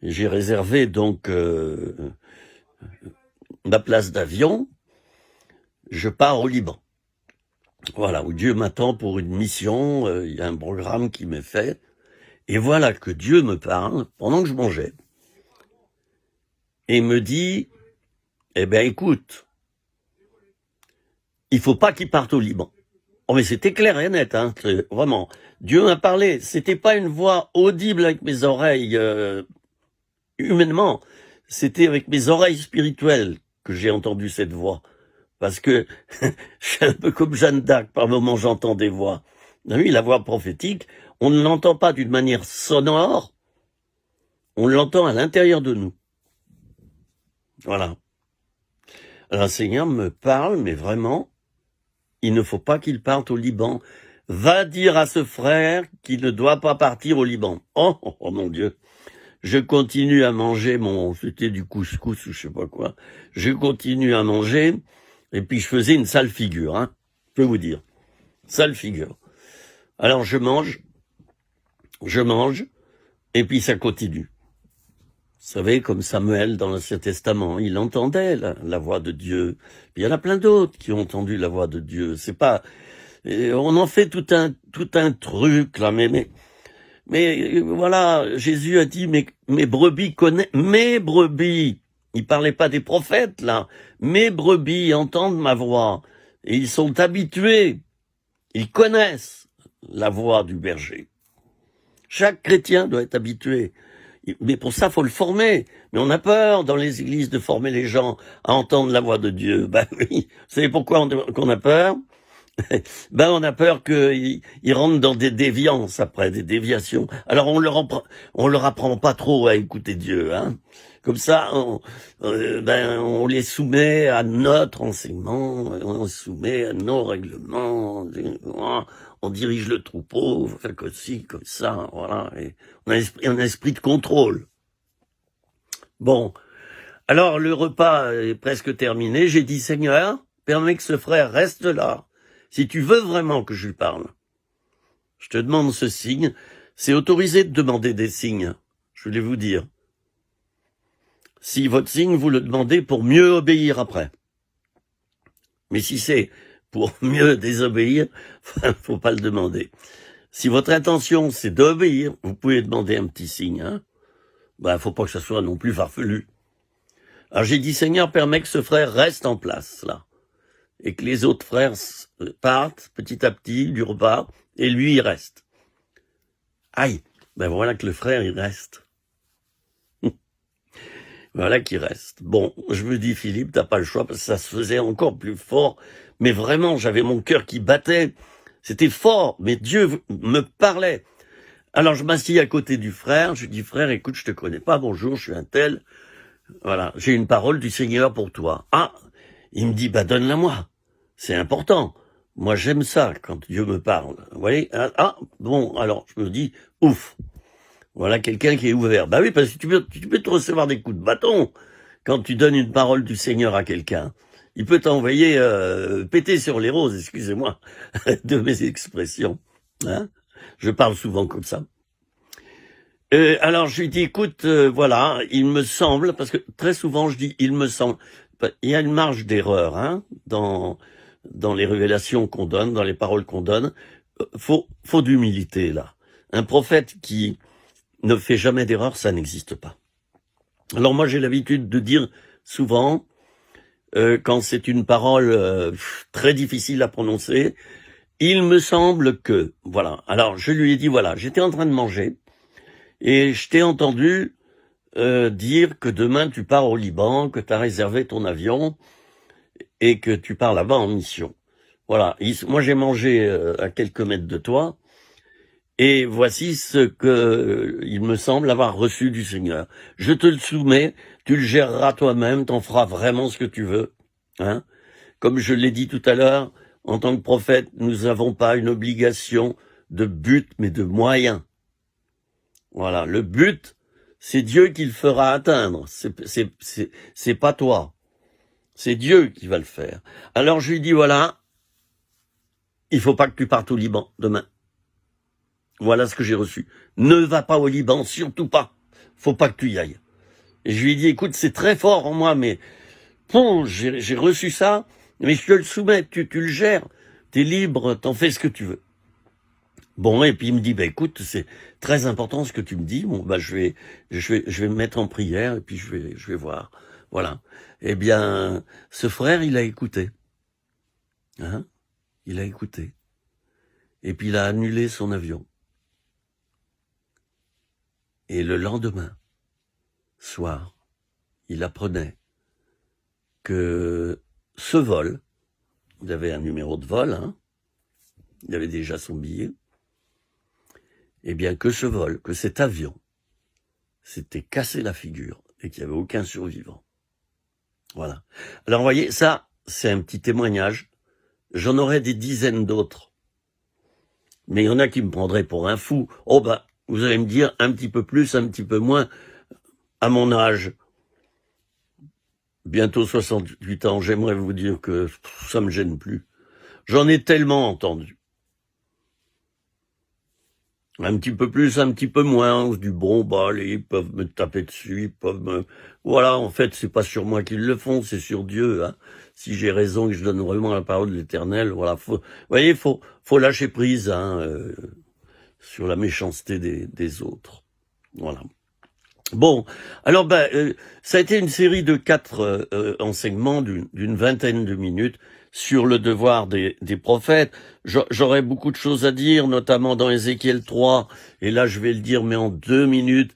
[SPEAKER 1] Et j'ai réservé donc ma place d'avion, je pars au Liban. Voilà, où Dieu m'attend pour une mission, il y a un programme qui m'est fait. Et voilà que Dieu me parle pendant que je mangeais. Et me dit, eh ben écoute, il faut pas qu'il parte au Liban. Oh mais c'était clair et net, hein, vraiment. Dieu m'a parlé, c'était pas une voix audible avec mes oreilles humainement, c'était avec mes oreilles spirituelles que j'ai entendu cette voix. Parce que je suis un peu comme Jeanne d'Arc, par moments j'entends des voix. Oui, la voix prophétique, on ne l'entend pas d'une manière sonore, on l'entend à l'intérieur de nous. Voilà. Alors, le Seigneur me parle, mais vraiment, il ne faut pas qu'il parte au Liban. Va dire à ce frère qu'il ne doit pas partir au Liban. Oh mon Dieu. Je continue à manger c'était du couscous ou je sais pas quoi. Je continue à manger, et puis je faisais une sale figure, hein. Je peux vous dire. Sale figure. Alors je mange, et puis ça continue. Vous savez, comme Samuel dans l'Ancien Testament, il entendait la voix de Dieu. Puis il y en a plein d'autres qui ont entendu la voix de Dieu. C'est pas, on en fait tout un truc là, mais voilà, Jésus a dit, mes brebis connaissent, mes brebis. Il parlait pas des prophètes là. Mes brebis entendent ma voix et ils sont habitués. Ils connaissent la voix du berger. Chaque chrétien doit être habitué. Mais pour ça, faut le former. Mais on a peur dans les églises de former les gens à entendre la voix de Dieu. Ben oui. Vous savez pourquoi qu'on a peur? Ben on a peur qu'ils rentrent dans des déviances après, des déviations. Alors on leur apprend pas trop à écouter Dieu, hein. Comme ça, on les soumet à notre enseignement, on les soumet à nos règlements, on dirige le troupeau, on fait comme ci, comme ça, voilà. Et on a un esprit de contrôle. Bon, alors le repas est presque terminé. J'ai dit, Seigneur, permets que ce frère reste là. Si tu veux vraiment que je lui parle, je te demande ce signe. C'est autorisé de demander des signes, je voulais vous dire. Si votre signe, vous le demandez pour mieux obéir après. Mais si c'est pour mieux désobéir, faut pas le demander. Si votre intention, c'est d'obéir, vous pouvez demander un petit signe, hein. Ben, faut pas que ça soit non plus farfelu. Alors j'ai dit, Seigneur, permets que ce frère reste en place, là. Et que les autres frères partent petit à petit du repas, et lui, il reste. Aïe, ben voilà que le frère, il reste. Voilà qu'il reste. Bon, je me dis, Philippe, t'as pas le choix, parce que ça se faisait encore plus fort. Mais vraiment, j'avais mon cœur qui battait. C'était fort, mais Dieu me parlait. Alors je m'assis à côté du frère, je lui dis, frère, écoute, je te connais pas, bonjour, je suis un tel. Voilà, j'ai une parole du Seigneur pour toi. Ah, il me dit, bah donne-la moi. C'est important. Moi, j'aime ça quand Dieu me parle. Vous voyez? Ah, bon, alors je me dis, ouf. Voilà quelqu'un qui est ouvert. Bah oui, parce que tu peux te recevoir des coups de bâton quand tu donnes une parole du Seigneur à quelqu'un. Il peut t'envoyer péter sur les roses, excusez-moi, de mes expressions. Hein, je parle souvent comme ça. Alors je lui dis, écoute, voilà, il me semble, parce que très souvent je dis, il me semble, il y a une marge d'erreur, hein, dans les révélations qu'on donne, dans les paroles qu'on donne. Faut d'humilité là. Un prophète qui ne fait jamais d'erreur, ça n'existe pas. Alors moi j'ai l'habitude de dire souvent, quand c'est une parole très difficile à prononcer, il me semble que, voilà. Alors je lui ai dit, voilà, j'étais en train de manger, et je t'ai entendu dire que demain tu pars au Liban, que tu as réservé ton avion, et que tu pars là-bas en mission. Voilà, moi j'ai mangé à quelques mètres de toi, Et voici ce que il me semble avoir reçu du Seigneur. Je te le soumets, tu le géreras toi-même, t'en feras vraiment ce que tu veux. Hein? Comme je l'ai dit tout à l'heure, en tant que prophète, nous n'avons pas une obligation de but, mais de moyens. Voilà, le but, c'est Dieu qui le fera atteindre. C'est pas toi. C'est Dieu qui va le faire. Alors je lui dis, voilà, il faut pas que tu partes au Liban demain. Voilà ce que j'ai reçu. Ne va pas au Liban, surtout pas. Faut pas que tu y ailles. Et je lui ai dit, écoute, c'est très fort en moi, mais bon, j'ai reçu ça, mais je te le soumets, tu le gères. T'es libre, t'en fais ce que tu veux. Bon, et puis il me dit, bah écoute, c'est très important ce que tu me dis. Bon, bah je vais me mettre en prière et puis je vais voir. Voilà. Eh bien, ce frère, il a écouté. Hein? Il a écouté. Et puis il a annulé son avion. Et le lendemain soir, il apprenait que ce vol, il avait un numéro de vol, hein, il avait déjà son billet, eh bien que ce vol, que cet avion s'était cassé la figure et qu'il n'y avait aucun survivant. Voilà. Alors vous voyez, ça, c'est un petit témoignage. J'en aurais des dizaines d'autres. Mais il y en a qui me prendraient pour un fou. Oh bah, vous allez me dire un petit peu plus, un petit peu moins, à mon âge. Bientôt 68 ans, j'aimerais vous dire que ça me gêne plus. J'en ai tellement entendu. Un petit peu plus, un petit peu moins, on se dit, bon, bah, allez, ils peuvent me taper dessus, ils peuvent me... Voilà, en fait, c'est pas sur moi qu'ils le font, c'est sur Dieu, hein. Si j'ai raison et que je donne vraiment la parole de l'Éternel, voilà, vous voyez, faut lâcher prise, hein, sur la méchanceté des autres. Voilà. Bon, alors ça a été une série de 4 enseignements d'une vingtaine de minutes sur le devoir des prophètes. J'aurais beaucoup de choses à dire, notamment dans Ézéchiel 3, et là je vais le dire, mais en 2 minutes.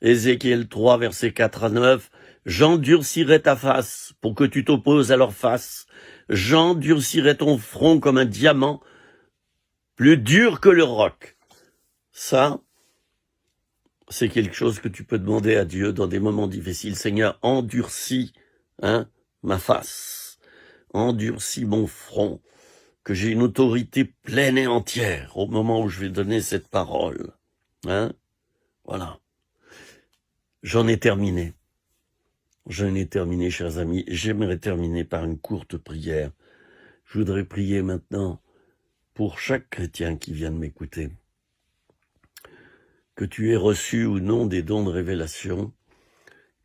[SPEAKER 1] Ézéchiel 3, versets 4 à 9. J'endurcirai ta face pour que tu t'opposes à leur face. J'endurcirai ton front comme un diamant, plus dur que le roc. Ça, c'est quelque chose que tu peux demander à Dieu dans des moments difficiles. Seigneur, endurcis, ma face, endurcis mon front, que j'ai une autorité pleine et entière au moment où je vais donner cette parole. Voilà. J'en ai terminé. J'en ai terminé, chers amis. J'aimerais terminer par une courte prière. Je voudrais prier maintenant pour chaque chrétien qui vient de m'écouter. Que tu aies reçu ou non des dons de révélation,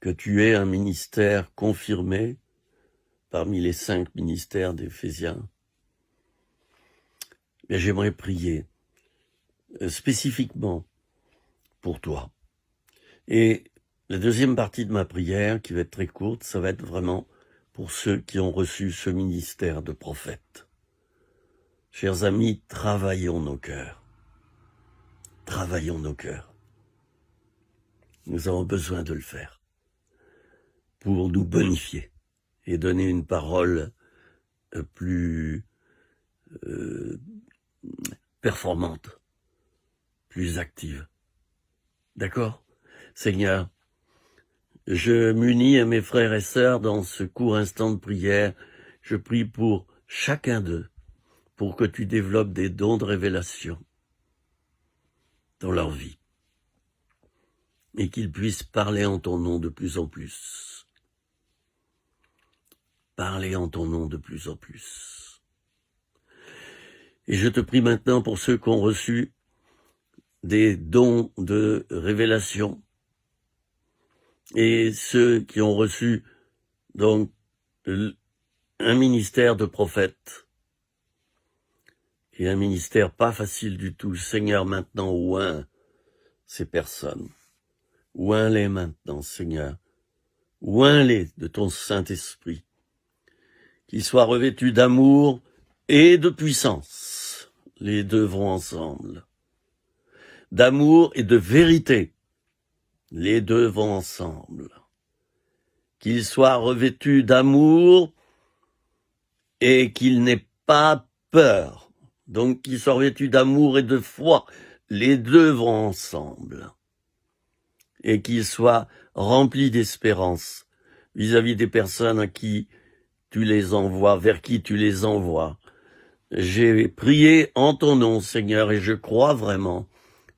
[SPEAKER 1] que tu aies un ministère confirmé parmi les 5 ministères d'Éphésiens. Mais j'aimerais prier spécifiquement pour toi. Et la deuxième partie de ma prière, qui va être très courte, ça va être vraiment pour ceux qui ont reçu ce ministère de prophète. Chers amis, travaillons nos cœurs. Travaillons nos cœurs. Nous avons besoin de le faire pour nous bonifier et donner une parole plus performante, plus active. D'accord ? Seigneur, je m'unis à mes frères et sœurs dans ce court instant de prière. Je prie pour chacun d'eux, pour que tu développes des dons de révélation dans leur vie et qu'ils puissent parler en ton nom de plus en plus. Parler en ton nom de plus en plus. Et je te prie maintenant pour ceux qui ont reçu des dons de révélation et ceux qui ont reçu donc un ministère de prophète et un ministère pas facile du tout. Seigneur, maintenant, oint ces personnes. Oint-les maintenant, Seigneur. Oint-les de ton Saint-Esprit. Qu'ils soient revêtus d'amour et de puissance. Les deux vont ensemble. D'amour et de vérité. Les deux vont ensemble. Qu'ils soient revêtus d'amour et qu'ils n'aient pas peur. Donc qu'ils soient revêtus d'amour et de foi. les deux vont ensemble, et qu'ils soient remplis d'espérance vis-à-vis des personnes à qui tu les envoies, vers qui tu les envoies. J'ai prié en ton nom, Seigneur, et je crois vraiment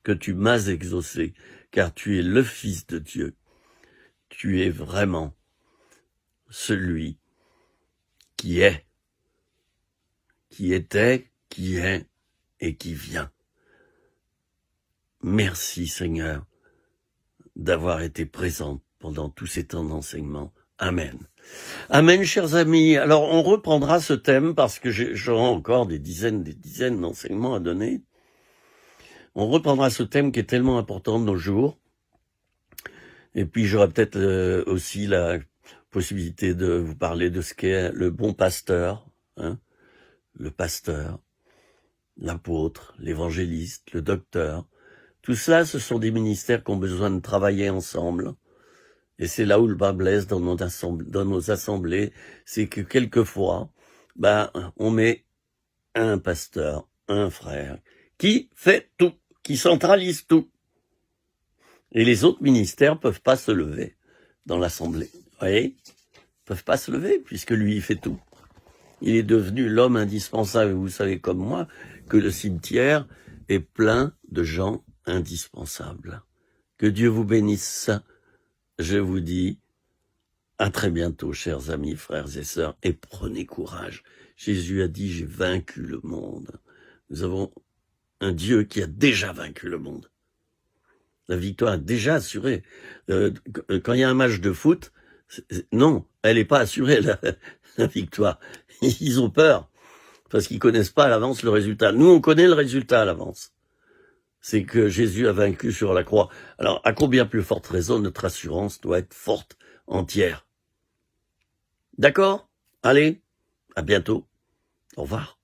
[SPEAKER 1] que tu m'as exaucé, car tu es le Fils de Dieu. Tu es vraiment celui qui est, qui était, qui est et qui vient. Merci, Seigneur, d'avoir été présent pendant tous ces temps d'enseignement. Amen. Amen, chers amis. Alors, on reprendra ce thème parce que j'aurai encore des dizaines d'enseignements à donner. On reprendra ce thème qui est tellement important de nos jours. Et puis, j'aurai peut-être aussi la possibilité de vous parler de ce qu'est le bon pasteur, hein, le pasteur, l'apôtre, l'évangéliste, le docteur. Tout cela, ce sont des ministères qui ont besoin de travailler ensemble. Et c'est là où le bas blesse dans nos assemblées, c'est que quelquefois, on met un pasteur, un frère, qui fait tout, qui centralise tout. Et les autres ministères peuvent pas se lever dans l'assemblée. Vous voyez? Peuvent pas se lever, puisque lui, il fait tout. Il est devenu l'homme indispensable. Vous savez comme moi que le cimetière est plein de gens indispensables. Que Dieu vous bénisse. Je vous dis à très bientôt, chers amis, frères et sœurs, et prenez courage. Jésus a dit, j'ai vaincu le monde. Nous avons un Dieu qui a déjà vaincu le monde. La victoire est déjà assurée. Quand il y a un match de foot, non, elle n'est pas assurée, la victoire. Ils ont peur, parce qu'ils connaissent pas à l'avance le résultat. Nous, on connaît le résultat à l'avance. C'est que Jésus a vaincu sur la croix. Alors, à combien plus forte raison notre assurance doit être forte, entière. D'accord? Allez, à bientôt. Au revoir.